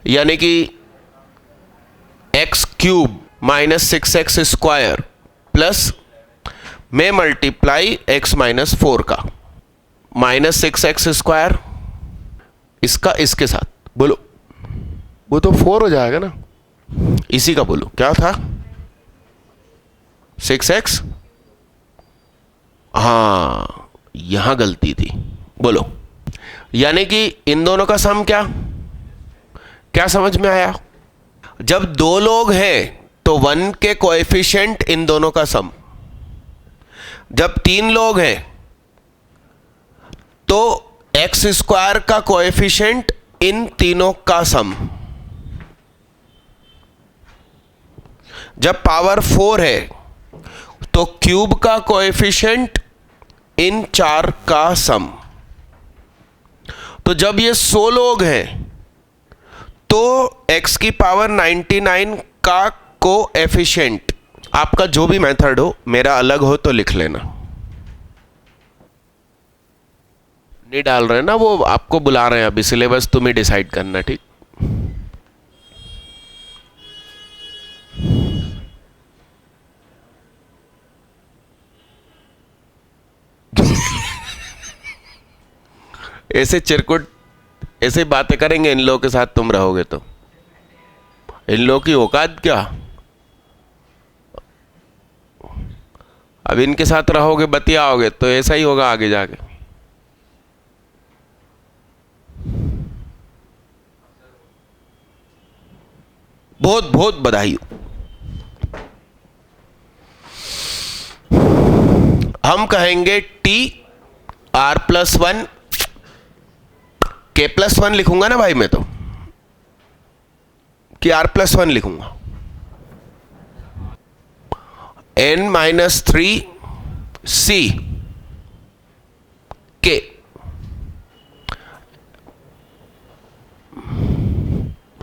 यानी कि x³ -6x² प्लस में मल्टीप्लाई x - 4 का -6x² इसका इसके साथ, बोलो वो तो 4 हो जाएगा ना। इसी का बोलो क्या था? 6x, हाँ यहां गलती थी, बोलो। यानी कि इन दोनों का सम क्या क्या समझ में आया? जब दो लोग हैं तो 1 के कोएफिशिएंट इन दोनों का सम, जब 3 लोग हैं तो x² का कोएफिशिएंट इन तीनों का सम, जब पावर 4 है तो क्यूब का कोएफिशिएंट इन 4 का सम, तो जब ये 100 लोग हैं तो x की पावर 99 का कोएफिशिएंट, आपका जो भी मेथड हो, मेरा अलग हो तो लिख लेना। नहीं डाल रहे ना, वो आपको बुला रहे हैं अभी, सिलेबस तुम ही डिसाइड करना, ठीक। ऐसे चिरकुट, ऐसे बातें करेंगे इन लोगों के साथ तुम रहोगे तो। इन लोगों की औकात क्या। अब इनके साथ रहोगे, बतियाओगे तो ऐसा ही होगा आगे जाके। बहुत बहुत बधाई हो। हम कहेंगे टी आर प्लस वन, के प्लस वन लिखूंगा ना भाई मैं तो, कि आर प्लस वन लिखूंगा। एन माइनस थ्री सी के,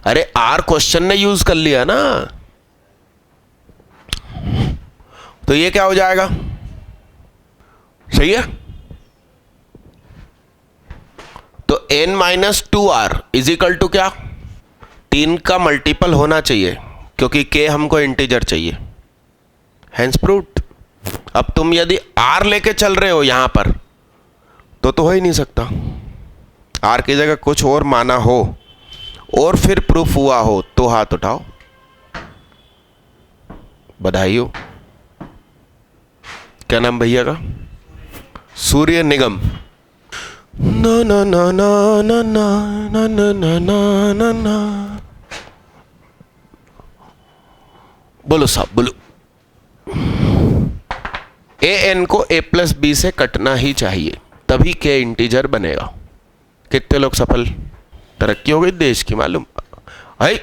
अरे आर क्वेश्चन ने यूज कर लिया ना, तो ये क्या हो जाएगा, सही है। तो n minus two r is equal to क्या, 3 का मल्टीपल होना चाहिए, क्योंकि k हमको इंटीजर चाहिए, हैंस प्रूव्ड। अब तुम यदि r लेके चल रहे हो यहां पर, तो हो ही नहीं सकता। r की जगह कुछ और माना हो और फिर प्रूफ हुआ हो तो हाथ उठाओ, बधाई हो। क्या नाम भैया का, सूर्य निगम। ना ना ना ना ना ना ना ना ना ना ना ना, बोलो साहब बोलो। ए एन को ए प्लस बी से कटना ही चाहिए, तभी के इंटीजर बनेगा। कितने लोग सफल, तरक्की हो गई देश की मालूम है।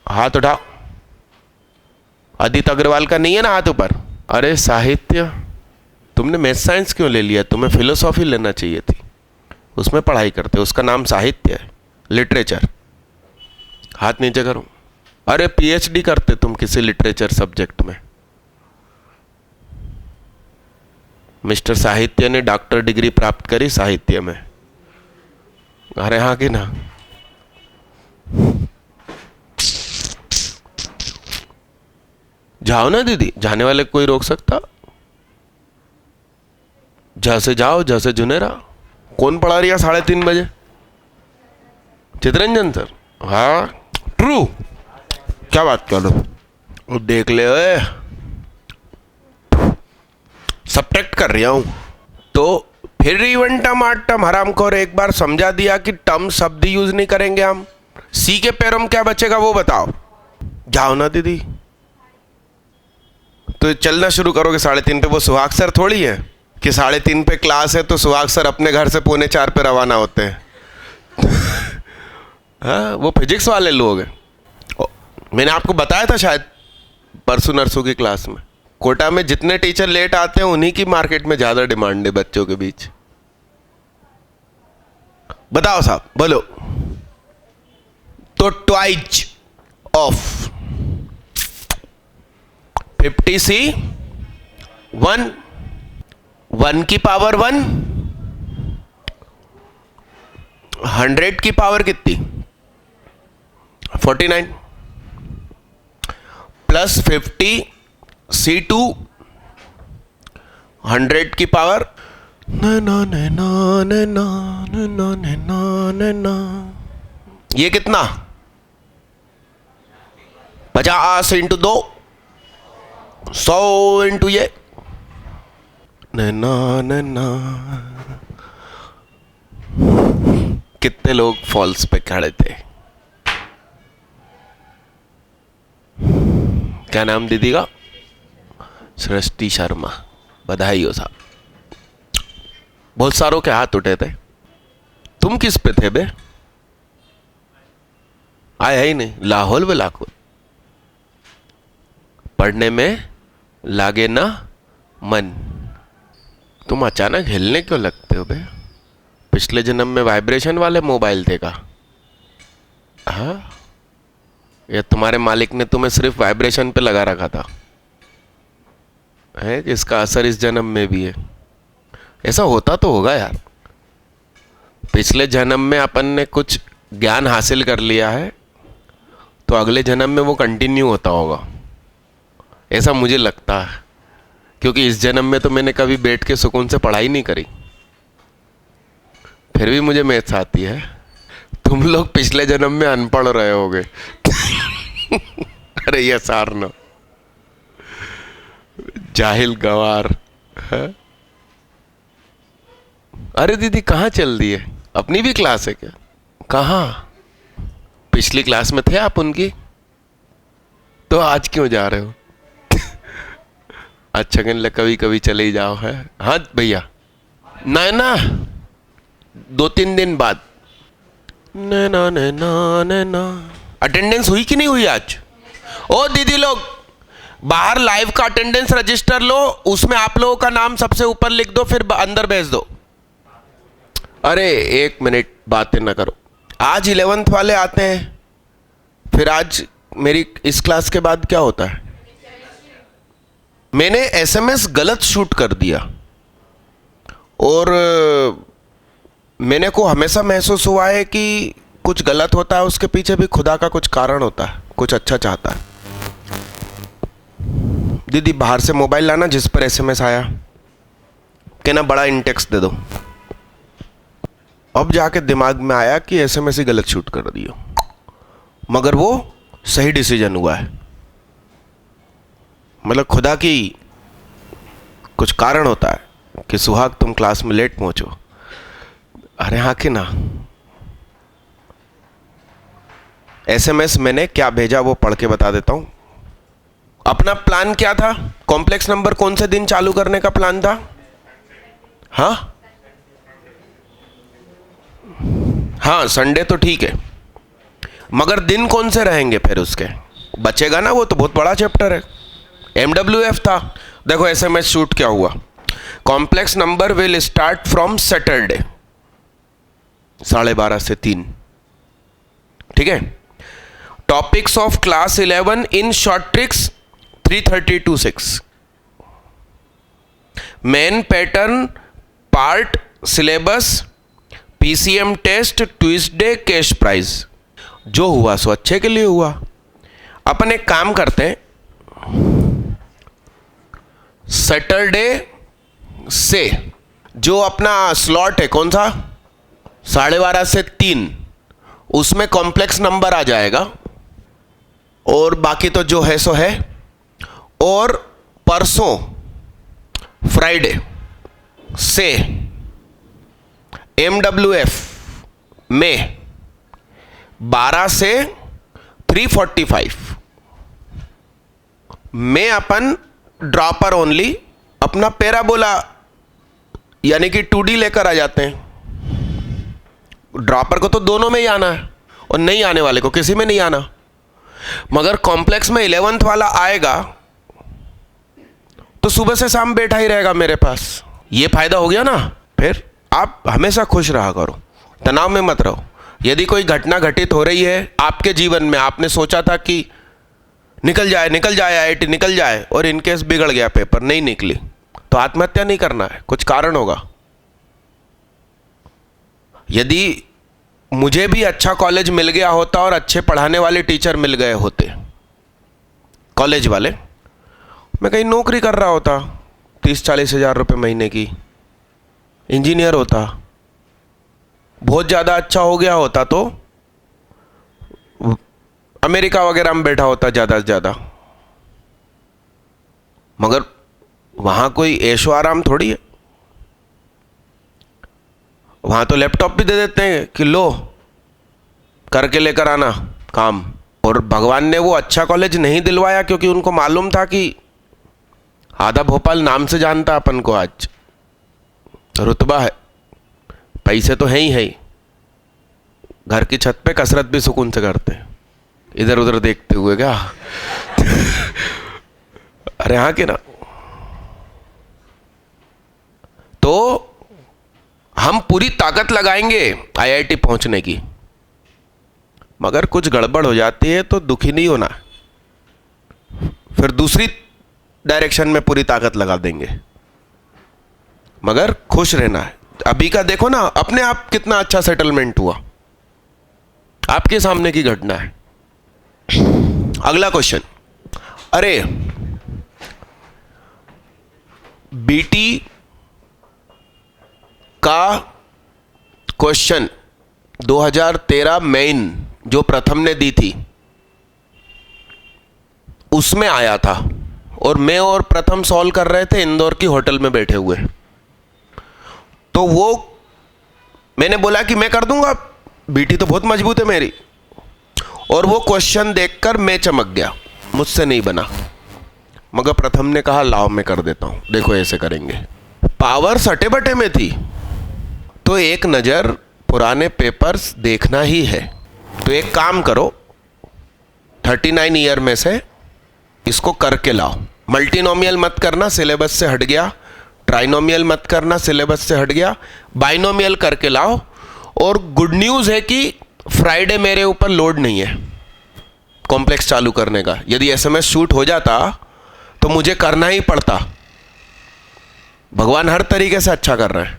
हाथ उठाओ। आदित्य अग्रवाल का नहीं है ना हाथ ऊपर। अरे साहित्य, तुमने मैथ साइंस क्यों ले लिया, तुम्हें फिलोसॉफी लेना चाहिए थी, उसमें पढ़ाई करते, उसका नाम साहित्य है, लिटरेचर। हाथ नीचे करो। अरे पीएचडी करते तुम किसी लिटरेचर सब्जेक्ट में। मिस्टर साहित्य ने डॉक्टर डिग्री प्राप्त करी साहित्य में। अरे हाँ कि ना। जाओ ना दीदी, जाने वाले कोई रोक सकता। जैसे जाओ, जैसे जुनेरा। कौन पढ़ा रही है 3:30 बजे, चितरंजन सर। हाँ ट्रू, क्या बात कर लो, देख ले ओए, सब्ट्रैक्ट कर रहा हूं। तो फिर इवन टर्म आठ टर्म हराम खोर, एक बार समझा दिया कि टर्म शब्द यूज नहीं करेंगे हम। सी के पैरों में क्या बचेगा वो बताओ। जाओ ना दीदी, तो चलना शुरू करोगे 3:30 पे। वो सुहाग सर थोड़ी है कि 3:30 पे क्लास है तो सुहाग सर अपने घर से 3:45 पे रवाना होते हैं। हाँ, वो फिजिक्स वाले लोग हैं। मैंने आपको बताया था शायद परसों नरसों की क्लास में, कोटा में जितने टीचर लेट आते हैं उन्हीं की मार्केट में ज्यादा डिमांड है बच्चों के बीच। बताओ साहब बोलो। तो ट्वाइज ऑफ 50C 1, 1 की पावर 1, 100 की पावर कितनी 49, प्लस 50C2 100 की पावर ये कितना 50 इंटू 2, 100 इंटू ये ना। कितने लोग फॉल्स पे खड़े थे। क्या नाम दीदी का, सृष्टि शर्मा। बधाई हो साहब। बहुत सारों के हाथ उठे थे। तुम किस पे थे बे, आए है ही नहीं। लाहौल व लाखों, पढ़ने में लागे ना मन। तुम अचानक हिलने क्यों लगते हो बे, पिछले जन्म में वाइब्रेशन वाले मोबाइल थे का। हाँ या तुम्हारे मालिक ने तुम्हें सिर्फ वाइब्रेशन पे लगा रखा था, है जिसका असर इस जन्म में भी है? ऐसा होता तो होगा यार, पिछले जन्म में अपन ने कुछ ज्ञान हासिल कर लिया है तो अगले जन्म में वो कंटिन्यू होता होगा, ऐसा मुझे लगता है। क्योंकि इस जन्म में तो मैंने कभी बैठ के सुकून से पढ़ाई नहीं करी, फिर भी मुझे मैथ्स आती है। तुम लोग पिछले जन्म में अनपढ़ रहे होगे। अरे ये सारना जाहिल गवार है? अरे दीदी कहाँ चल दी है? अपनी भी क्लास है क्या? कहाँ? पिछली क्लास में थे आप उनकी, तो आज क्यों जा रहे हो? अच्छा कहने कभी कभी चले ही जाओ है। हाँ भैया, ना 2-3 दिन बाद ना अटेंडेंस हुई कि नहीं हुई आज? ओ दीदी लोग, बाहर लाइव का अटेंडेंस रजिस्टर लो, उसमें आप लोगों का नाम सबसे ऊपर लिख दो, फिर अंदर भेज दो। अरे 1 मिनट बातें ना करो। आज 11th वाले आते हैं, फिर आज मेरी इस क्लास के बाद क्या होता है? मैंने SMS गलत शूट कर दिया और मैंने को हमेशा महसूस हुआ है कि कुछ गलत होता है उसके पीछे भी खुदा का कुछ कारण होता है, कुछ अच्छा चाहता है। दीदी बाहर से मोबाइल लाना जिस पर SMS आया, कहना बड़ा इंटेक्स दे दो। अब जाके दिमाग में आया कि SMS ही गलत शूट कर दिया, मगर वो सही डिसीजन हुआ है। मतलब खुदा की कुछ कारण होता है कि सुहाग तुम क्लास में लेट पहुंचो। अरे हाँ कि ना? SMS मैंने क्या भेजा वो पढ़ के बता देता हूं। अपना प्लान क्या था? कॉम्प्लेक्स नंबर कौन से दिन चालू करने का प्लान था? हाँ संडे तो ठीक है, मगर दिन कौन से रहेंगे फिर उसके? बचेगा ना, वो तो बहुत बड़ा चैप्टर है। MWF था। देखो SMS शूट क्या हुआ, complex number will start from Saturday 12:30 से 3, ठीक है। Topics of class 11 in short tricks 3:30 to 6। Main pattern part syllabus PCM test Tuesday cash prize. जो हुआ सो अच्छे के लिए हुआ। अपन एक काम करते हैं, सैटरडे से जो अपना स्लॉट है कौन सा 12:30 से 3, उसमें कॉम्प्लेक्स नंबर आ जाएगा और बाकी तो जो है सो है। और परसों फ्राइडे से MWF में 12 से 3:45 में अपन ड्रॉपर ओनली अपना पैराबोला यानी कि 2D लेकर आ जाते हैं। ड्रॉपर को तो दोनों में ही आना है और नहीं आने वाले को किसी में नहीं आना, मगर कॉम्प्लेक्स में 11th वाला आएगा तो सुबह से शाम बैठा ही रहेगा मेरे पास। ये फायदा हो गया ना। फिर आप हमेशा खुश रहा करो, तनाव में मत रहो। यदि कोई घटना घटित हो रही है आपके जीवन में, आपने सोचा था कि निकल जाए IIT निकल जाए, और इनकेस बिगड़ गया, पेपर नहीं निकली, तो आत्महत्या नहीं करना है, कुछ कारण होगा। यदि मुझे भी अच्छा कॉलेज मिल गया होता और अच्छे पढ़ाने वाले टीचर मिल गए होते, कॉलेज वाले, मैं कहीं नौकरी कर रहा होता 30-40 हज़ार रुपये महीने की, इंजीनियर होता, बहुत ज़्यादा अच्छा हो गया होता तो अमेरिका वगैरह में बैठा होता ज़्यादा से ज़्यादा। मगर वहाँ कोई ऐशो आराम थोड़ी है। वहाँ तो लैपटॉप भी दे देते हैं कि लो करके लेकर आना काम। और भगवान ने वो अच्छा कॉलेज नहीं दिलवाया क्योंकि उनको मालूम था कि आधा भोपाल नाम से जानता अपन को, आज रुतबा है, पैसे तो है ही। घर की छत पे कसरत भी सुकून से करते हैं, इधर उधर देखते हुए क्या। अरे हाँ कि ना? तो हम पूरी ताकत लगाएंगे IIT पहुंचने की, मगर कुछ गड़बड़ हो जाती है तो दुखी नहीं होना, फिर दूसरी डायरेक्शन में पूरी ताकत लगा देंगे, मगर खुश रहना है। अभी का देखो ना, अपने आप कितना अच्छा सेटलमेंट हुआ, आपके सामने की घटना है। अगला क्वेश्चन, अरे बीटी का क्वेश्चन 2013 मेन जो प्रथम ने दी थी उसमें आया था, और मैं और प्रथम सॉल्व कर रहे थे इंदौर की होटल में बैठे हुए। तो वो मैंने बोला कि मैं कर दूंगा, बीटी तो बहुत मजबूत है मेरी, और वो क्वेश्चन देखकर मैं चमक गया, मुझसे नहीं बना। मगर प्रथम ने कहा लाओ मैं कर देता हूं, देखो ऐसे करेंगे। पावर सटे बटे में थी, तो एक नज़र पुराने पेपर्स देखना ही है। तो एक काम करो, 39 ईयर में से इसको करके लाओ। मल्टीनोमियल मत करना, सिलेबस से हट गया। ट्राइनोमियल मत करना, सिलेबस से हट गया। बाइनोमियल करके लाओ। और गुड न्यूज़ है कि फ्राइडे मेरे ऊपर लोड नहीं है कॉम्प्लेक्स चालू करने का। यदि एसएमएस शूट हो जाता तो मुझे करना ही पड़ता। भगवान हर तरीके से अच्छा कर रहे हैं।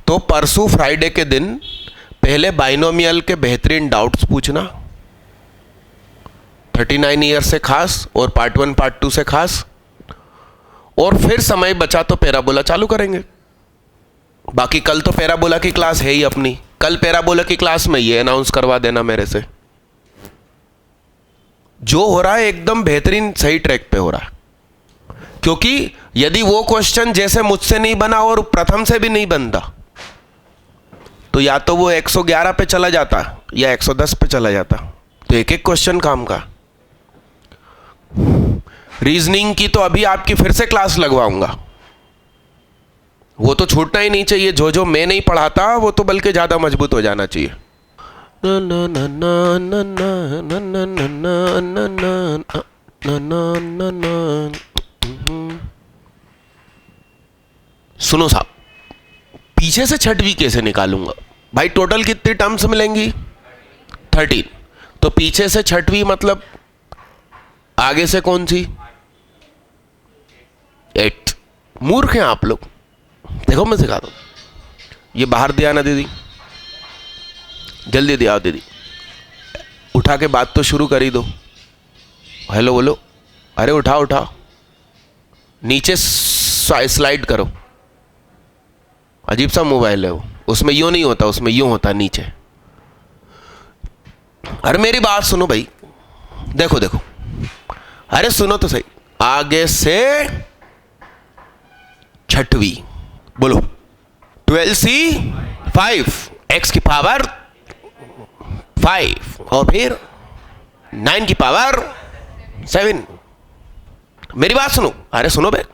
तो परसों फ्राइडे के दिन पहले बाइनोमियल के बेहतरीन डाउट्स पूछना, 39 ईयर से खास और पार्ट 1 पार्ट 2 से खास, और फिर समय बचा तो पैराबोला चालू करेंगे। बाकी कल तो पैराबोला की क्लास है ही अपनी, कल पैराबोला की क्लास में ये अनाउंस करवा देना मेरे से। जो हो रहा है एकदम बेहतरीन सही ट्रैक पे हो रहा है, क्योंकि यदि वो क्वेश्चन जैसे मुझसे नहीं बना और प्रथम से भी नहीं बनता तो या तो वो 111 पे चला जाता या 110 पे चला जाता। तो एक एक क्वेश्चन काम का। रीजनिंग की तो अभी आपकी फिर से क्लास लगवाऊंगा, वो तो छूटना ही नहीं चाहिए। जो जो मैं नहीं पढ़ाता वो तो बल्कि ज़्यादा मजबूत हो जाना चाहिए। सुनो साहब, पीछे से छठवीं कैसे निकालूंगा भाई? टोटल कितनी टर्म्स मिलेंगी? 13। तो पीछे से छठवीं मतलब आगे से कौन सी? 8। मूर्ख हैं आप लोग। देखो मैं सिखा दूं। ये बाहर दिया ना दीदी, जल्दी दिया दीदी, उठा के बात तो शुरू कर ही दो। हेलो बोलो। अरे उठाओ उठाओ, नीचे स्लाइड करो। अजीब सा मोबाइल है वो, उसमें यूं नहीं होता, उसमें यूं होता नीचे। अरे मेरी बात सुनो भाई, देखो देखो, अरे सुनो तो सही। आगे से छठवीं बोलो। 12C 5 x की पावर 5 और फिर 9 की पावर 7। मेरी बात सुनो। अरे सुनो बे,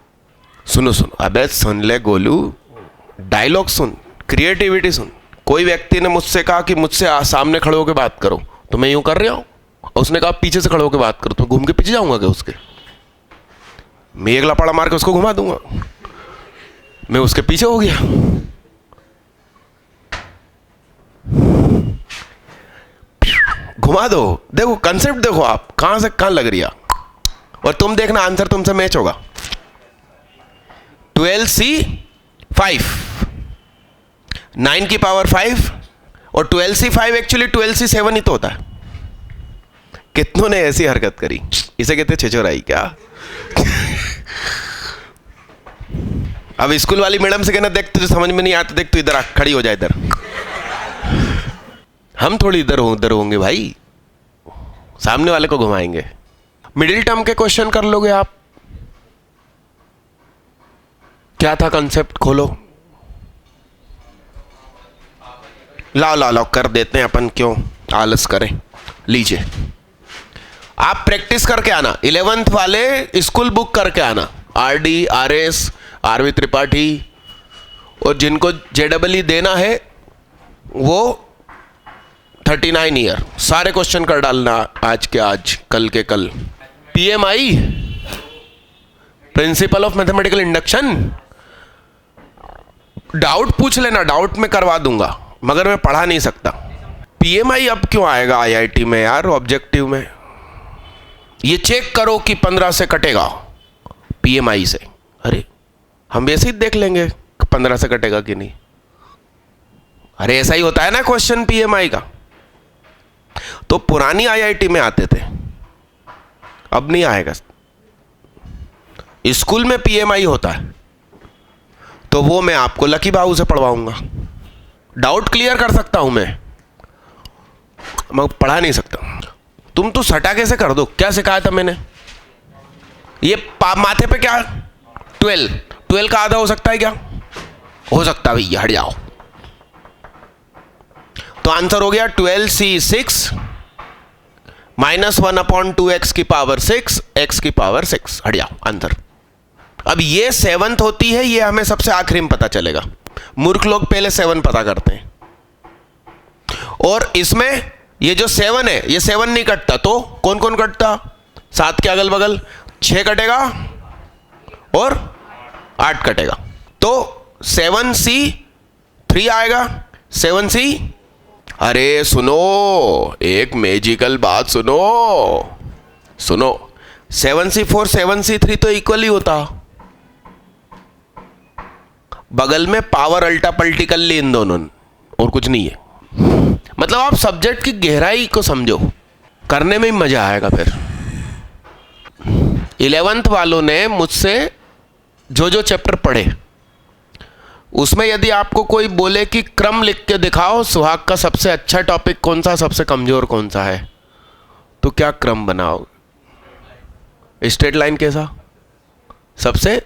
सुनो सुनो, अबे सुन ले गोलू, डायलॉग सुन, क्रिएटिविटी सुन। कोई व्यक्ति ने मुझसे कहा कि मुझसे सामने खड़े होकर बात करो, तो मैं यूं कर रहा हूं। उसने कहा पीछे से खड़े होकर बात करो, तो घूम के पीछे जाऊंगा क्या उसके? मैं एक लपाड़ा मार के उसको घुमा दूंगा, मैं उसके पीछे हो गया। घुमा दो, देखो कंसेप्ट देखो आप कहां से कहां लग रही है, और तुम देखना आंसर तुमसे मैच होगा। 12C 5, 9 की पावर 5, और 12C 5 एक्चुअली 12C 7 ही तो होता है। कितनों ने ऐसी हरकत करी, इसे कहते छिछोराई क्या? अब स्कूल वाली मैडम से कहना देख तुझे समझ में नहीं आता, देख तू इधर आ, खड़ी हो जाए इधर। हम थोड़ी इधर उधर होंगे भाई, सामने वाले को घुमाएंगे। मिडिल टर्म के क्वेश्चन कर लोगे आप? क्या था कंसेप्ट? खोलो, लाओ लाओ लाओ कर देते हैं अपन, क्यों आलस करें। लीजिए आप प्रैक्टिस करके आना, 11th वाले स्कूल बुक करके आना, RD RS RV त्रिपाठी, और जिनको JEE देना है वो 39 ईयर सारे क्वेश्चन कर डालना, आज के आज, कल के कल। PMI principle of mathematical induction, doubt पूछ लेना, डाउट में करवा दूंगा, मगर मैं पढ़ा नहीं सकता। पीएमआई अब क्यों आएगा आईआईटी में यार ऑब्जेक्टिव में? ये चेक करो कि 15 से कटेगा पीएमआई से। अरे हम वैसे ही देख लेंगे 15 से कटेगा कि नहीं। अरे ऐसा ही होता है ना क्वेश्चन पीएमआई का। तो पुरानी आईआईटी में आते थे, अब नहीं आएगा। स्कूल में पीएमआई होता है तो वो मैं आपको लकी बाबू से पढ़वाऊंगा। डाउट क्लियर कर सकता हूं मैं पढ़ा नहीं सकता। तुम तो सटाके से कर दो। क्या सिखाया था मैंने? ये माथे पे क्या 12 का आधा हो सकता है क्या? हो सकता है भैया, हट जाओ। तो आंसर हो गया 12c6 -1/2x की पावर 6 x की पावर 6। हट जाओ आंसर। अब ये 7th होती है, ये हमें सबसे आखिरी में पता चलेगा। मूर्ख लोग पहले 7 पता करते हैं। और इसमें ये जो 7 है, ये 7 नहीं कटता तो कौन कौन कटता? 7 के अगल बगल 6 कटेगा और 8 कटेगा। तो 7c3 आएगा। 7c, अरे सुनो, एक मैजिकल बात सुनो। 7c4 7c3 तो इक्वल ही होता। बगल में पावर अल्टा पल्टी कर ली इन दोनों, और कुछ नहीं है। मतलब आप सब्जेक्ट की गहराई को समझो, करने में ही मजा आएगा। फिर 11th वालों ने मुझसे जो जो चैप्टर पढ़े, उसमें यदि आपको कोई बोले कि क्रम लिख के दिखाओ, सुहाग का सबसे अच्छा टॉपिक कौन सा, सबसे कमजोर कौन सा है, तो क्या क्रम बनाओ? स्ट्रेट लाइन कैसा? सबसे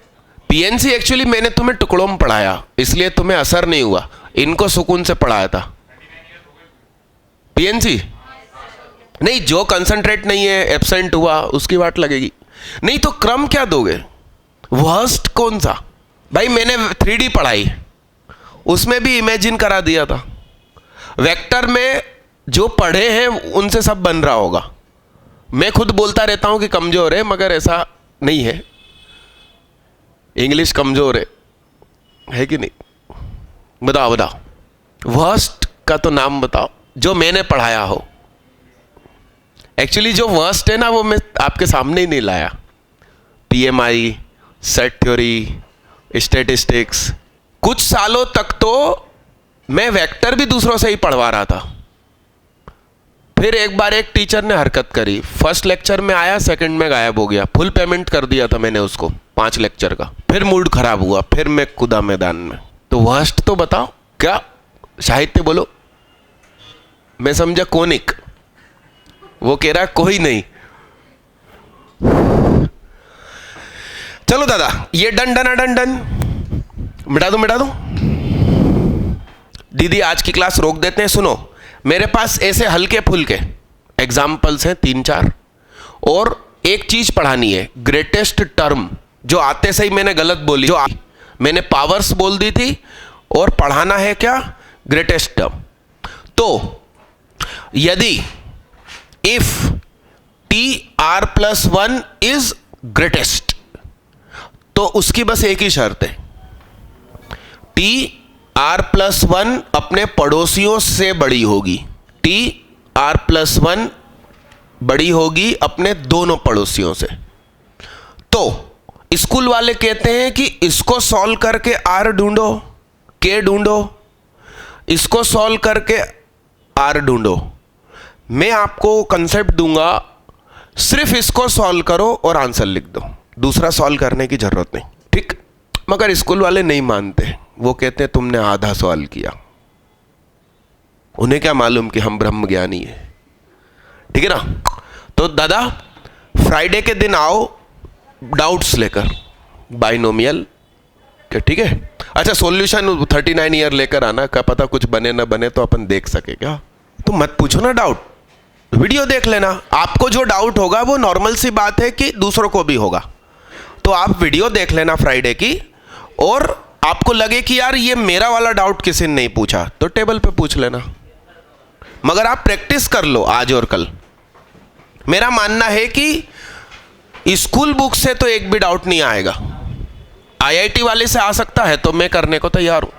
पीएनसी एक्चुअली मैंने तुम्हें टुकड़ों में पढ़ाया, इसलिए तुम्हें असर नहीं हुआ। इनको सुकून से पढ़ाया था। पीएनसी नहीं, जो कंसंट्रेट नहीं है, एब्सेंट हुआ, उसकी बात लगेगी। नहीं तो क्रम क्या दोगे? वर्स्ट कौन सा? भाई मैंने 3D पढ़ाई, उसमें भी इमेजिन करा दिया था। वेक्टर में जो पढ़े हैं उनसे सब बन रहा होगा। मैं खुद बोलता रहता हूं कि कमजोर है, मगर ऐसा नहीं है। इंग्लिश कमजोर है कि नहीं? बताओ वर्स्ट का तो नाम बताओ जो मैंने पढ़ाया हो। एक्चुअली जो वर्स्ट है ना, वो मैं आपके सामने ही नहीं लाया। PMI, set theory, statistics. कुछ सालों तक तो मैं वेक्टर भी दूसरों से ही पढ़वा रहा था। फिर एक बार एक टीचर ने हरकत करी, फर्स्ट लेक्चर में आया, सेकंड में गायब हो गया। फुल पेमेंट कर दिया था मैंने उसको 5 लेक्चर का। फिर मूड खराब हुआ, फिर मैं कूदा मैदान में। तो वर्स्ट तो बताओ क्या? साहित्य बोलो। मैं समझा कोनिक, वो कह रहा कोई नहीं। चलो दादा, ये डन। मिटा दो। दीदी आज की क्लास रोक देते हैं। सुनो, मेरे पास ऐसे हल्के फुल्के एग्जाम्पल्स हैं 3-4, और एक चीज पढ़ानी है, ग्रेटेस्ट टर्म, जो आते से ही मैंने गलत बोली। जो मैंने पावर्स बोल दी थी, और पढ़ाना है क्या? Greatest term. तो यदि इफ TR+1 इज ग्रेटेस्ट, तो उसकी बस एक ही शर्त है, TR+1 अपने पड़ोसियों से बड़ी होगी। TR+1 बड़ी होगी अपने दोनों पड़ोसियों से। तो स्कूल वाले कहते हैं कि इसको सॉल्व करके R ढूंढो, K ढूंढो, इसको सॉल्व करके R ढूंढो। मैं आपको कंसेप्ट दूंगा, सिर्फ इसको सॉल्व करो और आंसर लिख दो, दूसरा सॉल्व करने की जरूरत नहीं। ठीक? मगर स्कूल वाले नहीं मानते। वो कहते हैं तुमने आधा सॉल्व किया। उन्हें क्या मालूम कि हम ब्रह्म ज्ञानी है। ठीक है ना? तो दादा फ्राइडे के दिन आओ डाउट्स लेकर, बाइनोमियल के। ठीक है? अच्छा, सॉल्यूशन 39 ईयर लेकर आना, क्या पता कुछ बने ना बने तो अपन देख सके। क्या तो मत पूछो ना डाउट, वीडियो देख लेना। आपको जो डाउट होगा वो नॉर्मल सी बात है कि दूसरों को भी होगा। तो आप वीडियो देख लेना फ्राइडे की, और आपको लगे कि यार ये मेरा वाला डाउट किसी ने नहीं पूछा, तो टेबल पे पूछ लेना। मगर आप प्रैक्टिस कर लो आज और कल। मेरा मानना है कि स्कूल बुक से तो एक भी डाउट नहीं आएगा। आईआईटी वाले से आ सकता है तो मैं करने को तैयार हूं।